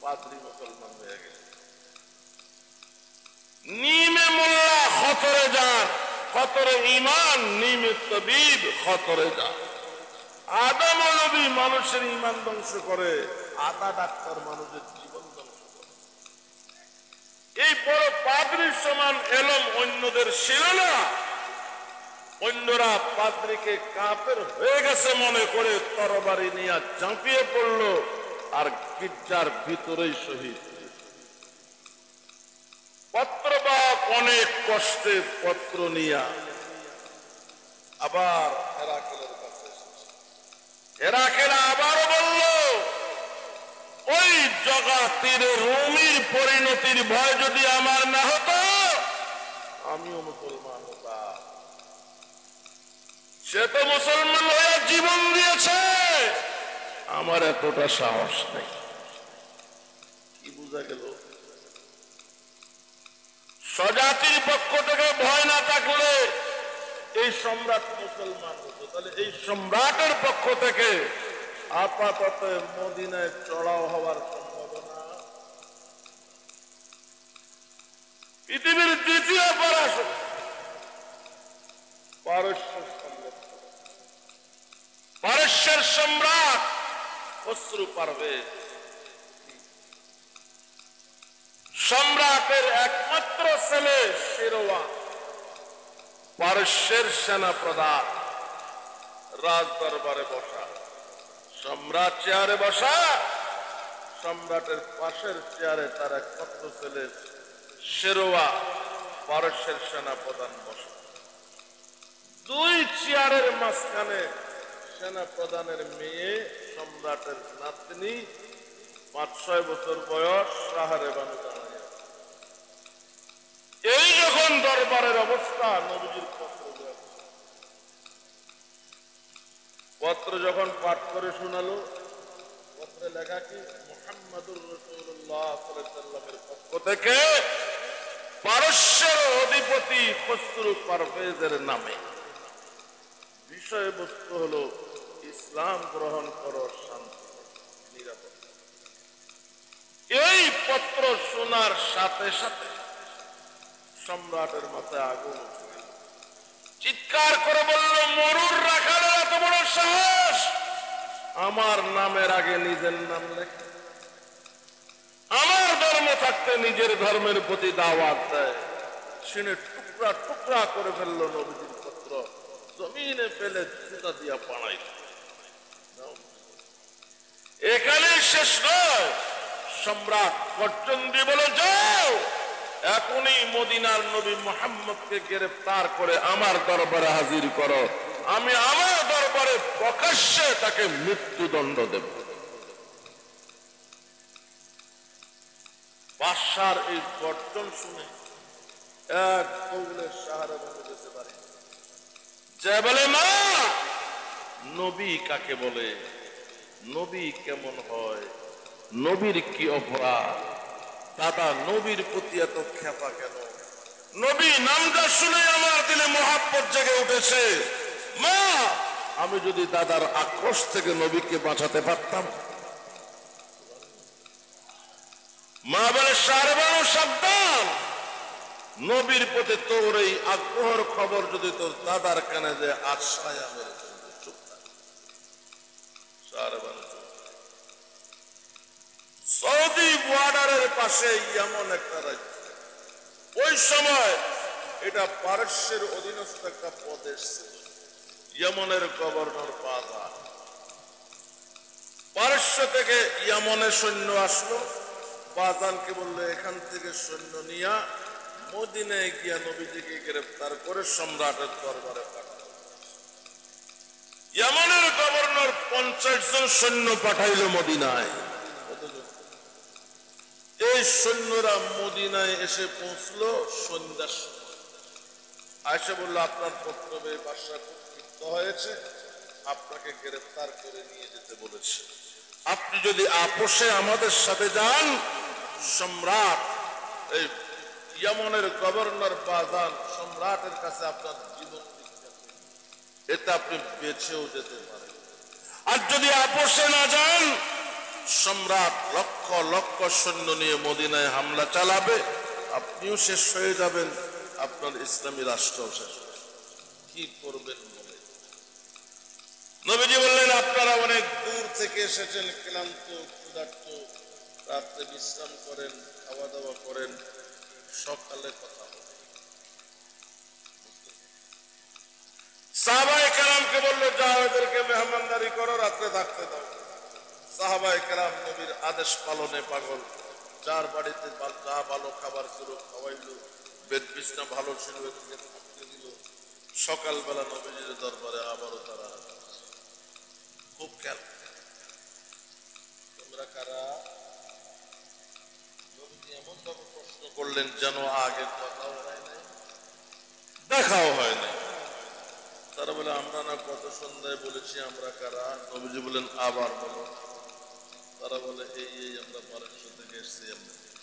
পাদ্রী মুসলমান হয়ে গেছে। নিমে মোল্লা খতরে যান, খতরে ঈমান, নিমে তবিব খতরে যান। আদম নবী মানুষের ঈমান ধ্বংস করে, আদা ডাক্তার মানুষের জীবন ধ্বংস করে। এই বড় পাদ্রীর সমান এলম অন্যদের ছিল না। অন্যরা পাদ্রীকে কাফের হয়ে গেছে মনে করে তরবারি নিয়ে ঝাঁপিয়ে পড়ল, আর গির্জার ভিতরেই শহীদ। পত্রবাহক অনেক কষ্টে পত্র নিয়া আবার হেরাকেলের কাছে এসেছে। হেরাকেল আবারও বলল, ওই জগাতির রুমির পরিণতির ভয় যদি আমার না হতো, আমিও মুসলমান হতাম। সে তো মুসলমান হয়ে জীবন দিয়েছে, আমার এতটা সাহস নেই। কি বোঝা গেল? স্বজাতির পক্ষ থেকে ভয় না থাকলে এই সম্রাট মুসলমান হতো, তাহলে এই সম্রাটের পক্ষ থেকে আপাতত মদিনায় চড়াও হওয়ার সম্ভাবনা। পৃথিবীর দ্বিতীয় পারস্যের সম্রাট খসরু পারভেজ, সম্রাটের একমাত্র ছেলে শিরওয়া, পারস্যের সেনা প্রধান, রাজ দরবারে বসা। সম্রাট চেয়ারে বসা, সম্রাটের পাশের চেয়ারে তার একমাত্র ছেলে শিরওয়া, পারস্যের সেনা প্রধান বসা। দুই চেয়ারের মাঝখানে সেনা প্রধানের মেয়ে, সম্রাটের নাতনি, 5-6 বছর বয়স, সাহারে বানু দাঁড়ায়। এই যখন দরবারের অবস্থা, নবীজির পত্র যখন পাঠ করে শোনালো, পত্রে লেখা কি, মুহাম্মাদুর রাসূলুল্লাহ সাল্লাল্লাহু আলাইহি ওয়াসাল্লামের পক্ষ থেকে পারস্যের অধিপতি খসরু পারভেজের নামে। বিষয়বস্তু হলো ইসলাম গ্রহণ করো, শান্তি নিরাপদ। এই পত্র শোনার সাথে সাথে সম্রাটের মাথায় আগুন উঠে গেল। চিৎকার করে বলল, মরুর রাখালের এত বড় সাহস, আমার নামের আগে নিজের নাম লেখে, আমার ধর্ম থাকতে নিজের ধর্মের প্রতি দাওয়াত দেয়। শুনে টুকরা টুকরা করে ফেললো নবীজির পত্র, জমিনে ফেলে জুতা দিয়া পাড়াই। এখানে শেষ নয়, সম্রাট গর্জন দিয়ে বলে, যাও এখনই মদিনার নবী মুহাম্মদকে গ্রেফতার করে আমার দরবারে হাজির করো, আমি আমার দরবারে প্রকাশ্যে তাকে মৃত্যুদণ্ড দেব। বাদশার এই গর্জন শুনে এক কৌলের সাহারা বলে যেতে পারে, যে বলে, মা নবী কাকে বলে, নবী কেমন হয়, নবীর কি অপরাধ, দাদা নবীর প্রতি এত খেপা কেন, নবী নামটা শুনে আমার দিলে মহাব্বত জেগে উঠেছে। মা আমি যদি দাদার আক্রোশ থেকে নবীকে বাঁচাতে পারতাম। মা বলে, সারবানু সাবধান, নবীর প্রতি তোর এই আগ্রহের খবর যদি তোর দাদার কানে যে আশ্রয় মেরে চুপ থাক। সারবানু সৌদি বর্ডারের পাশে এমন একটা রাজ্য, ওই সময় এটা পারস্যের অধীনস্থ একটা প্রদেশ ছিল। ইয়েমনের গভর্নর বাজার, পারস্য থেকে ইয়েমনে সৈন্য আসলো, বাজানকে বললো এখান থেকে সৈন্য নিয়া মদিনায় গিয়া নবীজিকে গ্রেফতার করে সম্রাটের দরবারে পাঠালো। ইয়েমনের গভর্নর 50 জন সৈন্য পাঠাইল মদিনায়। এই সৈন্যরা মদিনায় এসে পৌঁছলো সন্ধ্যার সময়। আয়েশা বলল, আপনার পত্র পেয়ে বাদশা খুব ক্ষিপ্ত হয়েছে, আপনাকে গ্রেফতার করে নিয়ে যেতে বলেছে। আপনি যদি আপোষে আমাদের সাথে যান, সম্রাট এই ইয়েমনের গভর্নর বাজান সম্রাটের কাছে আপনার জীবন ভিক্ষা করবেন, এতে আপনি বেঁচেও যেতে পারেন। আর যদি আপোষে না যান, সম্রাট লক্ষ লক্ষ সৈন্য নিয়ে মদিনায় হামলা চালাবে, আপনিও শেষ হয়ে যাবেন, আপনার ইসলামী রাষ্ট্র শেষ হবে। কি করবেন বলে নবীজি বললেন, আপনারা অনেক দূর থেকে এসেছেন, ক্লান্ত ক্ষুধার্ত, রাত্রে বিশ্রাম করেন, খাওয়া দাওয়া করেন, সকালে কথা হবে। সাহাবায়ে কেরামকে বলল, যাও এদেরকে মেহমানদারি করো, রাত্রে থাকতে দাও। সাহাবায়ে কেরাম নবীর আদেশ পালনে পাগল, যার বাড়িতে যা ভালো খাবার ছিল খাওয়াইলো, বেদ বিছনা ভালো ছিল এদেরকে থাকতে দিল। সকালবেলা নবীজির দরবারে আবারও তারা খুব খেয়াল, তোমরা কারা? নবীজি এমন ভাবে প্রশ্ন করলেন যেন আগের কথাও হয় নাই, দেখাও হয় নাই। তারা বলে, আমরা না গত সন্ধ্যায় বলেছি আমরা কারা। নবীজি বলেন, আবার বলো। তারা বলে, এই আমরা পারস্য থেকে এসেছি।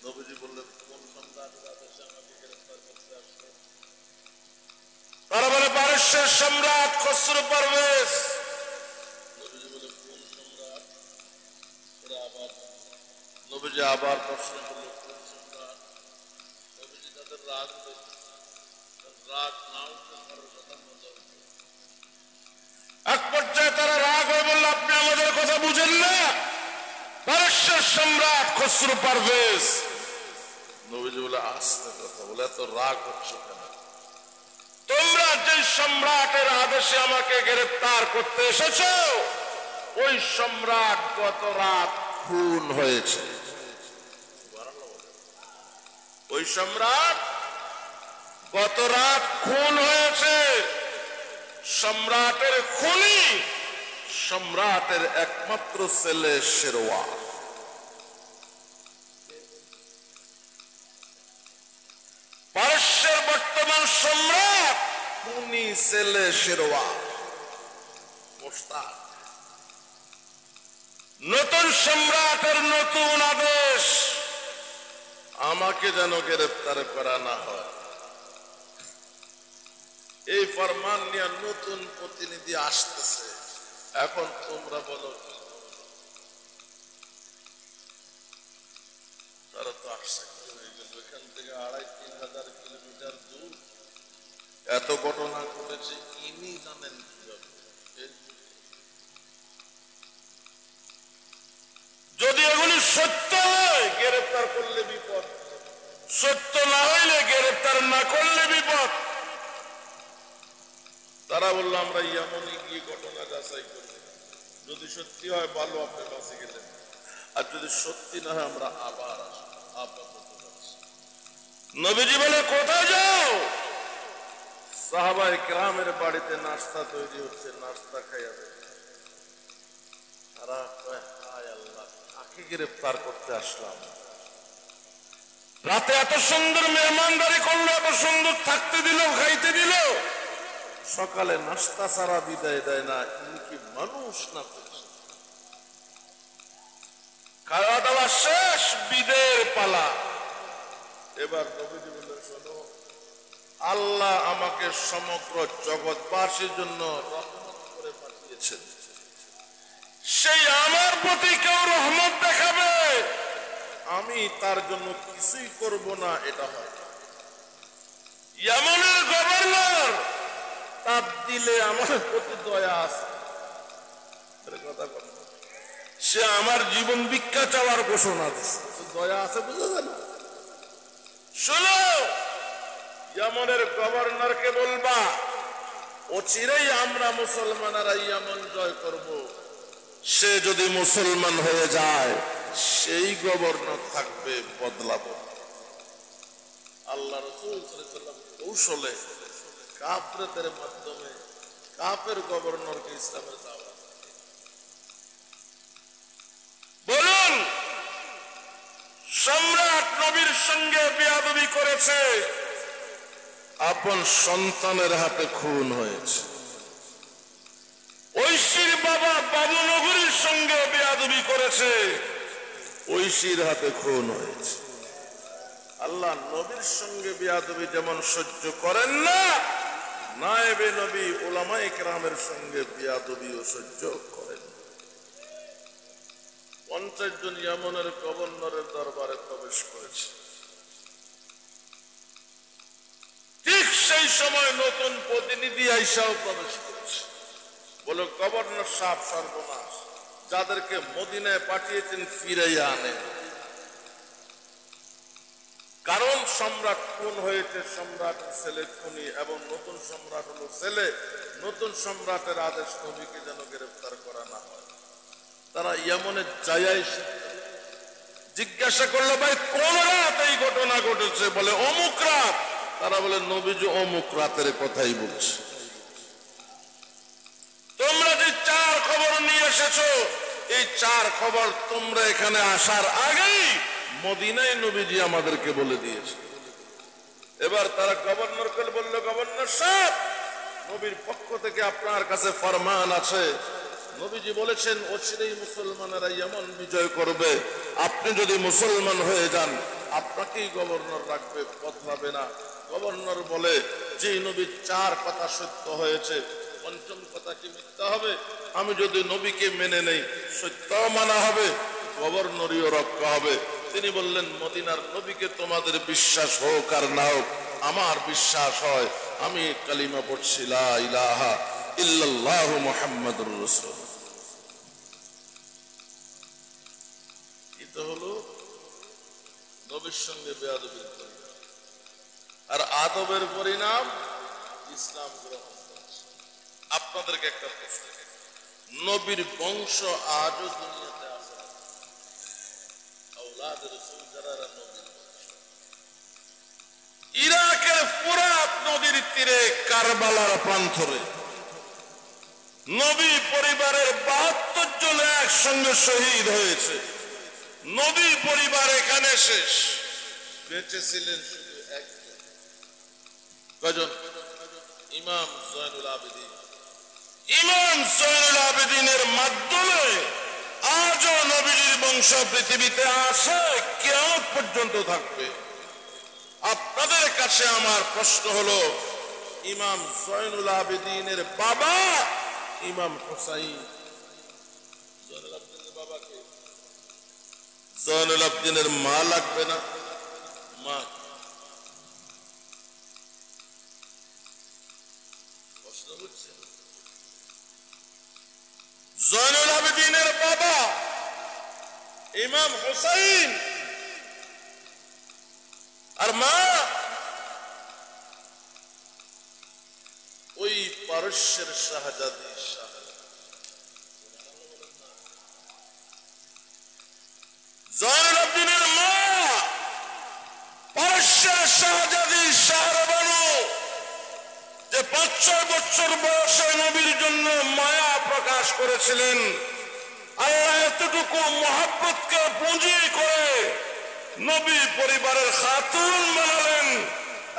নবীজি বললেন, কোন সম্রাটের আদেশে আমাকে গ্রেফতার করতে আসলো? তারা বলে, পারস্যের সম্রাট খসরু পারভেজ। নবীজি বলে, কোন সম্রাট? নবীজি আবার প্রশ্ন করলো, কোন সম্রাট? নবীজি তাদের রাগ না উঠতে পারার কথা মজা উঠে। এক পর্যায়ে তারা রাগ হয়ে বলল, আপনি আমাদের কথা বুঝেন না, পারস্যের সম্রাট খসরু পারভেজ। নবীজি বলে, আস্তে কথা বলে, এত রাগ হচ্ছে কেন? তোমরা যে সম্রাটের আদেশে আমাকে গ্রেফতার করতে এসেছো, ওই সম্রাট গত রাত খুন হয়েছে। ওই সম্রাট গত রাত খুন হয়েছে। সম্রাটের খুনি সম্রাটের একমাত্র ছেলে শেরওয়ান। পারস্যের বর্তমান সম্রাট খুনি ছেলে শেরওয়ান মোশতাক। নতুন সম্রাটের নতুন আদেশ, আমাকে যেন গ্রেফতার করা না হয়। এই ফরমান নিয়ে নতুন প্রতিনিধি আসতেছে। এখন তোমরা বলো, তারা তো আশ্চর্য হয়ে গেল, এখান থেকে 2500-3000 কিলোমিটার দূর এত ঘটনা ঘটেছে, ইনি জানেন কিভাবে? যদি এগুলি সত্য হয় গ্রেফতার করলে বিপদ, সত্য না হইলে গ্রেফতার না করলে বিপদ। তারা বললো আমরা ইয়ামনে গিয়ে ঘটনা যাচাই করব, যদি সত্যি হয় ভালো, আপনি বাঁচে গেলেন, আর যদি সত্যি না হয় আমরা আবার নবীজি বলে কোথায় যাও? সাহাবায়ে কেরামের বাড়িতে নাস্তা তৈরি হচ্ছে, নাস্তা খাইয়া তারা কয় হায় আল্লাহ, কাকে গ্রেফতার করতে আসলাম? রাতে এত সুন্দর মেহমানদারি করলো, এত সুন্দর থাকতে দিল, খাইতে দিল, সকালে নাস্তা ছাড়া বিদায় দেয় না, ইনি কি মানুষ না? খাওয়া দাওয়া শেষ, বিদের পালা। এবার নবীজি বললেন শোনো, আল্লাহ আমাকে সমগ্র জগৎবাসীর জন্য রহমত করে পাঠিয়েছেন, সেই আমার প্রতি কেউ রহমত দেখাবে, আমি তার জন্য কিছুই করব না, এটা হয়। ইয়ামানের গভর্নর তার দিলে আমার প্রতি দয়া আছে, সে আমার জীবন ভিক্ষা চাওয়ার ঘোষণা দিচ্ছে, দয়া আছে, বুঝা যায় না? শোনো, ইয়ামানের গভর্নরকে বলবা অচিরেই আমরা মুসলমানেরা ইয়ামান জয় করব, সে যদি মুসলমান হয়ে যায় সেই গভর্নর থাকবে, বদলাবো। আল্লাহ রাসূল সাল্লাল্লাহু আলাইহি ওয়াসাল্লাম কৌশলে কাফেরদের মাধ্যমে কাফের গভর্নরকে ইসলামের দাওয়াত। বলুন, সম্রাট নবীর সঙ্গে বেয়াদবি করেছে, আপন সন্তানের হাতে খুন হয়েছে। ঐশীর বাবা বাবু নগরীর সঙ্গে বেয়াদবি করেছে, ঐশীর হাতে খুন হয়েছে। আল্লাহ নবীর সঙ্গে বেয়াদবি যেমন সহ্য করেন না, নায়েবে নবী উলামায়ে কেরামের সঙ্গে বেয়াদবিও সহ্য করেন। 50 জন ইয়ামানের গভর্নরের দরবারে প্রবেশ করেছে। ঠিক সেই সময় নতুন প্রতিনিধি আইসাও প্রবেশ করেছে। বলে গভর্নর সাহেব, সর্বনাশ, যাদেরকে মদিনায় পাঠিয়েছেন ফিরাইয়া আনেন, কারণ সম্রাট খুন হয়েছে, সম্রাট ছেলে খুনি, এবং নতুন সম্রাট হলো ছেলে। নতুন সম্রাটের আদেশ নবীকে যেন গ্রেফতার করা না হয়। তারা ইয়ামনে যাইয়াই জিজ্ঞাসা করলো, ভাই কোন রাত এই ঘটনা ঘটেছে? বলে অমুক রাত। তারা বলে নবীজি অমুক রাতের কথাই বলছে। তোমরা যে 4 খবর নিয়ে এসেছো, এই 4 খবর তোমরা এখানে আসার আগেই মদিনায় নবীজি আমাদেরকে বলে দিয়েছে। এবার তারা গভর্নরকে বলল, গভর্নর সাহেব, নবীর পক্ষ থেকে আপনার কাছে ফরমান আছে, নবীজি বলেছেন অচিরেই মুসলমানেরা ইয়ামান বিজয় করবে, আপনি যদি মুসলমান হয়ে যান আপনাকেই গভর্নর রাখবে, বদলাবে না। গভর্নর বলে, যে নবীর 4 কথা সত্য হয়েছে, 5ম কথা কি মিথ্যা হবে? আমি যদি নবীকে মেনে নেই, সত্য মানা হবে, গভর্নরীয় রক্ষা হবে। তিনি বললেন, মদিনার নবীকে তোমাদের বিশ্বাস হোক আর না হোক, আমার বিশ্বাস হয়। আমি কালিমা পড়ছি, লা ইলাহা ইল্লাল্লাহু মুহাম্মাদুর রাসূল। এটা হলো নবীর সঙ্গে বেয়াদবির পরিণাম। আর আদবের পরিণাম ইসলাম গ্রহণ করেছে। আপনাদেরকে একটা প্রশ্ন, নবীর বংশ আজও দুনিয়াতে আছে? আওলাদ রাসূল যারা নবীর বংশ, ইরাকের ফুরাত নদীর তীরে কারবালার প্রান্তরে নবী পরিবারের 72 জন একসঙ্গে শহীদ হয়েছে। নবী পরিবার এখানে শেষ, বেঁচে ছিলেন শুধু একজন। কজন? ইমাম জয়নুল আবেদিন। ইমাম জয়নুল আবেদিনের মাধ্যমে আজও নবীজির বংশ বংশ পৃথিবীতে আছে, কিয়ামত পর্যন্ত থাকবে। আপনাদের কাছে আমার প্রশ্ন হলো, ইমাম জয়নুল আবেদিনের বাবা ইমাম হুসাইন, জয়নুল আবেদিনের বাবাকে, জয়নুল আবেদিনের মা লাগবে না? মা প্রশ্ন হচ্ছে, জয়নুল আবেদিনের বাবা ইমাম হুসাইন আর মা ওই পারস্যের শাহজাদি জয়নুল আবেদিনের মা পারস্যের শাহজাদি শাহরবানু, যে 5-6 বছর বয়সে নবীর জন্য মায়া প্রকাশ করেছিলেন। আল্লাহ এতটুকু মহব্বতকে পুঁজি করে নবী পরিবারের খাতুন বানালেন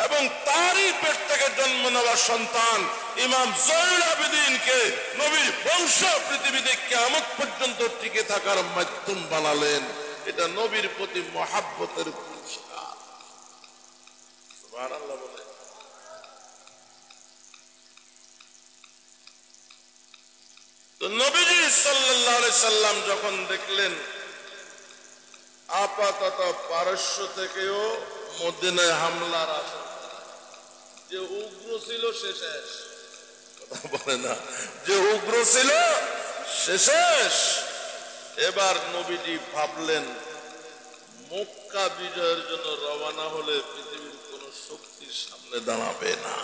এবং তারই পেট থেকে জন্ম নেওয়া সন্তান ইমাম জয়নুল আবেদিনকে নবীর বংশ পৃথিবীতে কিয়ামত পর্যন্ত টিকে থাকার মাধ্যম বানালেন। এটা নবীর প্রতি মহব্বতের পুরস্কার। সুবহানাল্লাহ বলে। তো নবীজি সাল্লাল্লাহু আলাইহি সাল্লাম যখন দেখলেন আপাতত পারস্য থেকেও মদিনায় হামলার আশঙ্কা, যে উগ্র ছিল সে শেষ, কথা বলে না, যে উগ্র ছিল সে শেষ। এবার নবীজি ভাবলেন মক্কা বিজয়ের জন্য রওনা হলে পৃথিবীর কোন শক্তির সামনে দাঁড়াবে না,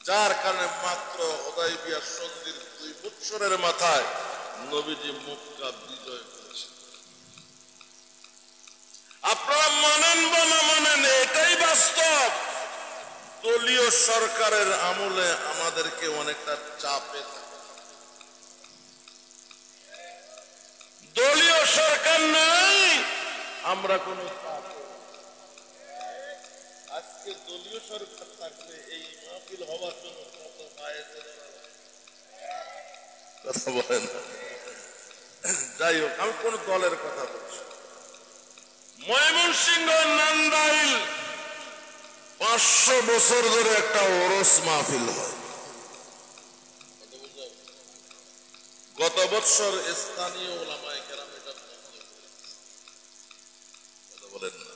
যার কারণে মাত্র হুদায়বিয়া সন্ধির 2 বছরের মাথায় নবীজি মক্কা বিজয় করেছেন। আপনারা মানেন বা না মানেন, এটাই বাস্তব। দলীয় সরকারের আমলে আমাদেরকে অনেকটা চাপে থাকে। দলীয় সরকার নাই, আমরা কোন চাপে। আজকে দলীয় সরকার থাকলে এই মাহফিল হওয়ার জন্য কত মায়ের কথা বলেন। যাই হোক, আমি কোন দলের কথা বলছি। ময়মনসিংহ নান্দাইল 500 বছর ধরে একটা ওরস মাহফিল হয়। গত বছর স্থানীয় ওলামায়ে কেরাম এটা কথা বলেন না।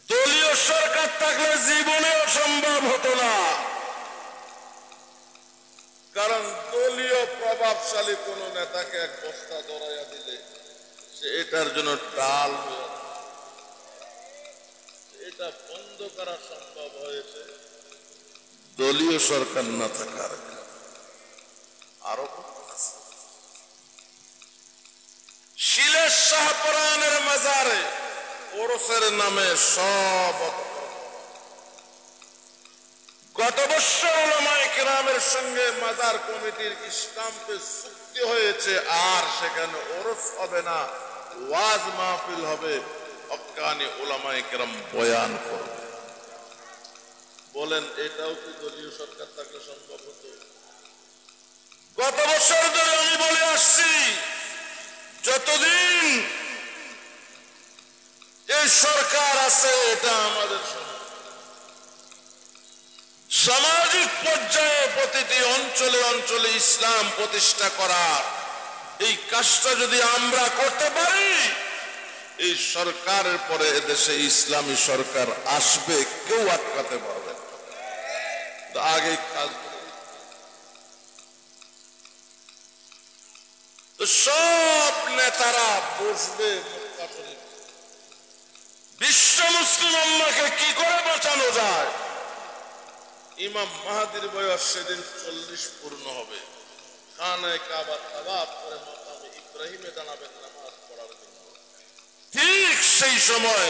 দলীয় সরকার থাকলে জীবনেও সম্ভব হতো না, কারণ দলীয় প্রভাবশালী কোন নেতাকে 1 বস্তা ধরাইয়া দিলে সে এটার জন্য ডাল হয়ে, এটা বন্ধ করা সম্ভব হয়েছে দলীয় সরকার না থাকার। আরো শিলের শাহপরানের মাজারে ওরসের নামে সব, গত বছর উলামায়ে কেরামের সঙ্গে মাজার কমিটির স্টাম্পে চুক্তি হয়েছে, আর সেখানে ওরস হবে না, ওয়াজ মাহফিল হবে, হক্কানি উলামায়ে কেরাম বয়ান করবে। বলেন এটাও কি দলীয় সরকার থাকলে সম্ভব হতো? গত বছর ধরে আমি বলে আসছি, যতদিন এই সরকার আছে এটা আমাদের সামাজিক পর্যায়ে প্রতিটি অঞ্চলে অঞ্চলে ইসলাম প্রতিষ্ঠা করার এই কাজটা যদি আমরা করতে পারি, এই সরকারের পরে এদেশে ইসলামী সরকার আসবে, কেউ আটকাতে পারবে না। আগে কাজ তো সব নেতারা বসবে মক্কা শরীফ। বিশ্ব মুসলিম উম্মাহকে কি করে বাঁচানো যায়? ইমাম মাহাদির বয়স সেদিন 40 পূর্ণ হবে। খানায়ে কাবা তাওয়াফ করে মাকামে ইব্রাহিমে দাঁড়াবেন নামাজ পড়ার জন্য। ঠিক সেই সময়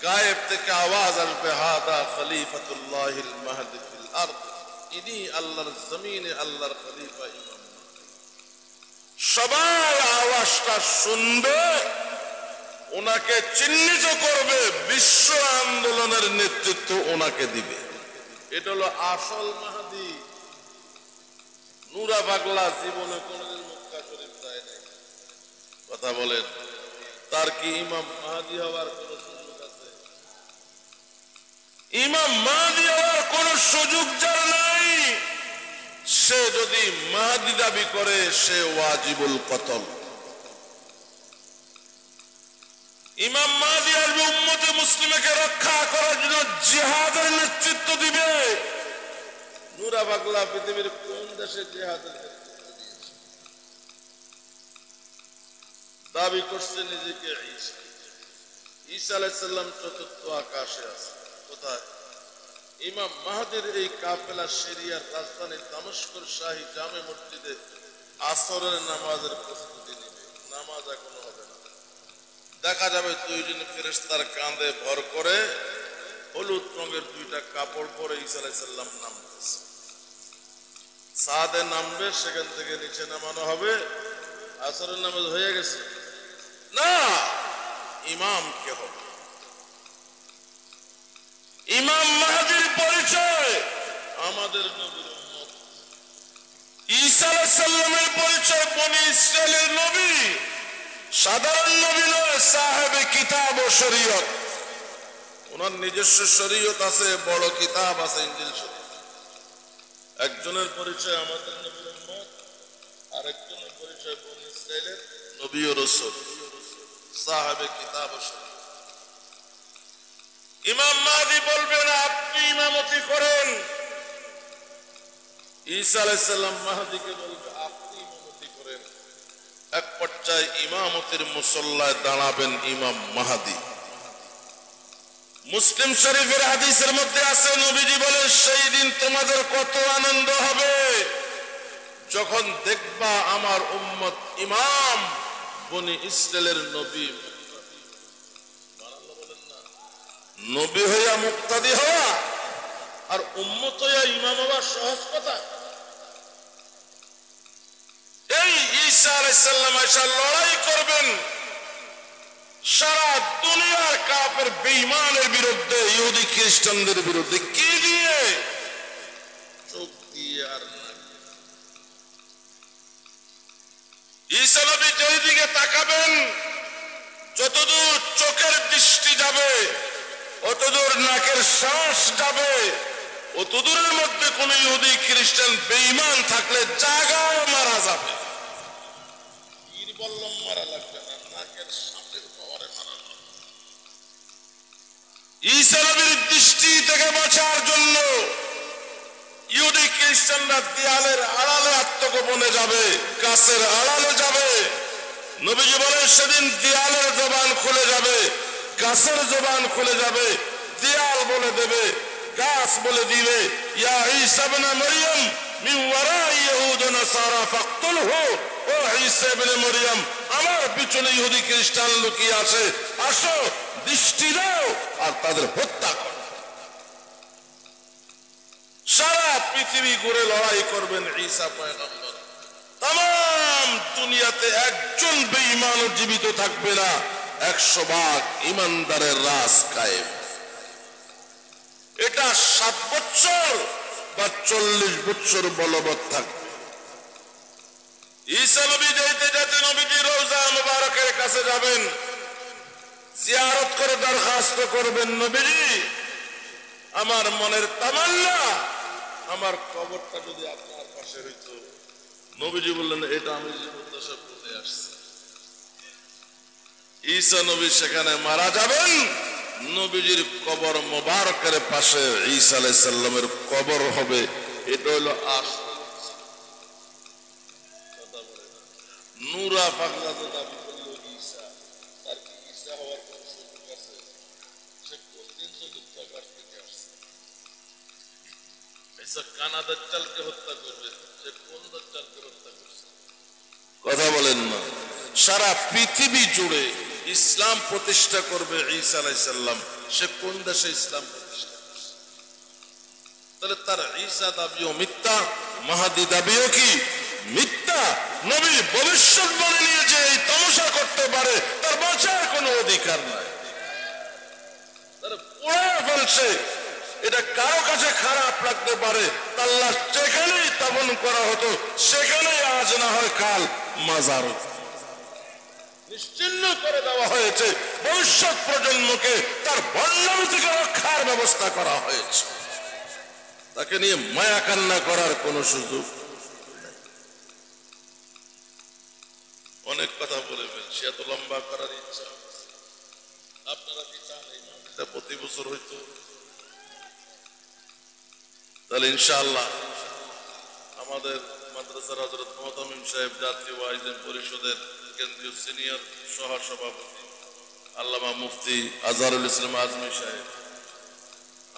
গায়েব থেকে আওয়াজ আসবে, হাদা খলিফাতুল্লাহিল মাহদি ফিল আরদ, ইনি আল্লাহর জমিনে আল্লাহর খলিফা ইমাম। সবাই আওয়াজটা শুনবে, ওনাকে চিহ্নিত করবে, বিশ্ব আন্দোলনের নেতৃত্ব ওনাকে দিবে। এটা হলো আসল মাহাদি। নুরা পাগলা জীবনে কোনদিন মক্কা শরীফ যায় নাই। কথা বলেন, তার কি ইমাম মাহদী হওয়ার কোন সুযোগ আছে? ইমাম মাহদী হওয়ার কোন সুযোগ যার নাই, সে যদি মাহদী দাবি করে সে ওয়াজিবুল কতল। ইমাম মাহদী আসবে উম্মতে মুসলিমকে রক্ষা করার জন্য, জিহাদের নেতৃত্ব দিবে। নুরা পাগলা পৃথিবীর কোন দেশে জিহাদের নেতৃত্ব দিয়েছে? দাবি করছে নিজেকে ঈসা। ঈসা আলাইহিস সালাম চতুর্থ আকাশে আছে। কোথায়? ইমাম মাহদীর এই কাফেলা সিরিয়ার রাজধানী দামেস্কের শাহী জামে মসজিদে আসরের নামাজের প্রস্তুতি নেবে। নামাজ এখনো হবে না। দেখা যাবে দুইজন ফেরেশতার কাঁধে ভর করে হলুদ রঙের দুইটা কাপড় পরে ঈসা আলাইহিস সালাম নামতেছে। সাদে নামবে, সেখান থেকে নিচে নামানো হবে। আসরের নামাজ হয়ে গেছে না, ইমাম কে হবে? ইমাম মাহদীর পরিচয় আমাদের নবীর উম্মত। ঈসা আলাইহিস সালামের পরিচয় বনি ইসরাইলের নবী, সাধারণ নবী নয়, সাহেবে কিতাব ও শরীয়ত। ওনার নিজস্ব শরীয়ত আছে, বড় কিতাব আছে, ইনজিল শরীফ। একজনের পরিচয় আমাদের নবীর উম্মত, আর একজনের পরিচয় বনি ইসরাইলের নবী ও রাসূল, সাহেবে কিতাব ও শরীয়ত। ইমাম মাহদী বলবেন আপনি ইমামতি করেন। ঈসা আলাইহিস সালাম মাহদীকে বলবে আপনি ইমামতি করেন। এক পর্যায়ে ইমামতির মুসল্লায় দাঁড়াবেন ইমাম মাহদী। মুসলিম শরীফের হাদিসের মধ্যে আছে, নবীজি বলেন সেই দিন তোমাদের কত আনন্দ হবে যখন দেখবা আমার উম্মত ইমাম বনি ইসরাইলের নবী। নবী হইয়া মুক্তাদি হওয়া আর উম্মত হইয়া ইমাম হওয়া সহজ কথা? এই ঈসা আলাইহিস সালাম এসে লড়াই করবেন সারা দুনিয়ার কাফের বেঈমানের বিরুদ্ধে, ইহুদি খ্রিস্টানদের বিরুদ্ধে। কি দিয়ে? চোখ দিয়ে আর না। ঈসা নবী যেদিকে তাকাবেন, যতদূর চোখের দৃষ্টি যাবে, অতদূর নাকের শ্বাস যাবে, অতদূরের মধ্যে কোন ইহুদি খ্রিস্টান বেঈমান থাকলে জায়গায় মারা যাবে। তীর বল্লম মারা লাগবে না, নাকের শ্বাসের পাওয়ারে মারা লাগবে। ঈসা নবীর দৃষ্টি থেকে বাঁচার জন্য ইহুদি খ্রিস্টানরা দেয়ালের আড়ালে আত্মগোপনে যাবে, গাছের আড়ালে যাবে। নবীজি বলেন সেদিন দেয়ালের জবান খুলে যাবে, গাছের জবান খুলে যাবে। দেয়াল বলে দেবে, গাছ বলে দিবে ইয়া ঈসা ইবনে মরিয়ম মিন ওয়ারাই ইহুদ ওয়া নাসারা ফাকতুলহু। ও ঈসা ইবনে মরিয়ম, আমার পিছনে ইহুদি খ্রিস্টান লুকিয়ে আছে, আসো দৃষ্টি দাও আর তাদের হত্যা করো। সারা পৃথিবী ঘুরে লড়াই করবেন ঈসা পয়গম্বর। তাম দুনিয়াতে একজন বেঈমান জীবিত থাকবে না, 100 ভাগ ইমানদারের রাজ কায়েম। এটা 7 বছর বা 40 বছর বলবৎ থাকবে। ঈসা নবী যেতে যেতে নবীজি রওজা মুবারকের কাছে যাবেন, জিয়ারত করে দরখাস্ত করবেন, নবীজি আমার মনের তামান্না আমার কবরটা যদি আপনার পাশে হইতো। নবীজি বললেন এটা আমি জীবদ্দশা বলে আসছি। ঈসা নবী সেখানে মারা যাবেন, নবীজির কবর মোবারকের পাশে ঈসা আলাইহিস সালামের কবর হবে। এটা হলো আসল। নূরা পাগলা যে দাবি করলো ঈসা, তার কি ঈসা হওয়ার কোন সুযোগ আছে? সে কোন দিন চতুর্থ আকাশ থেকে আসছে? ঈসা কানা দাজ্জালকে হত্যা করবে, সে কোন দাজ্জালকে হত্যা করছে? কথা বলেন না। সারা পৃথিবী জুড়ে ইসলাম প্রতিষ্ঠা করবে ঈসা আলাইহিস সালাম, সে কোন দেশে ইসলাম প্রতিষ্ঠা করছে? তাহলে তার ঈসা দাবিও মিথ্যা, মাহদী দাবিও কি মিথ্যা। নবী ভবিষ্যৎবাণী নিয়ে যে এই তামাশা করতে পারে তার বাঁচার কোনো অধিকার নাই। তার পুড়ে ফেলছে, এটা কারো কাছে খারাপ লাগতে পারে, তার লাশ যেখানেই দাফন করা হতো সেখানেই আজ না হয় কাল মাজার। নিশ্চিহ্ন করে দেওয়া হয়েছে, ভবিষ্যৎ প্রজন্মকে তার বন্যামি থেকে রক্ষার ব্যবস্থা করা হয়েছে। তাকে নিয়ে মায়া কান্না করার কোনো সুযোগ নেই। অনেক কথা বলে ফেলছি, এত লম্বা করার ইচ্ছা আপনারা কি চান এই মাহফিলটা প্রতি বছর হইতো? তাহলে ইনশাআল্লাহ আমাদের মাদ্রাসার হযরত মুহতামিম সাহেব জাতীয় ওয়াইজেন পরিষদের কেন্দ্রীয় সিনিয়র সহ সভাপতি আল্লামা মুফতি আজহারুল ইসলাম আজমি সাহেব,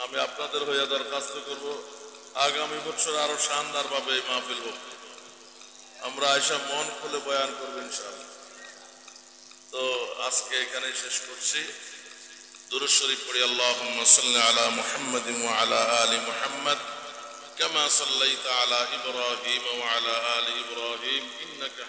আমি আপনাদের হয়ে দরখাস্ত করব আগামী বছর আরো শানদার ভাবে এই মাহফিল হোক, আমরা আয়সা মন খুলে বয়ান করবো ইনশাআল্লাহ। তো আজকে এখানে শেষ করছি। দুরূদ শরীফ পড়ি। আল্লাহুম্মা সাল্লি আলা মুহাম্মাদিন ওয়া আলা আলি মুহাম্মাদ কামা সাল্লাইতা আলা ইব্রাহিম ওয়া আলা আলি ইব্রাহিম ইন্নাকা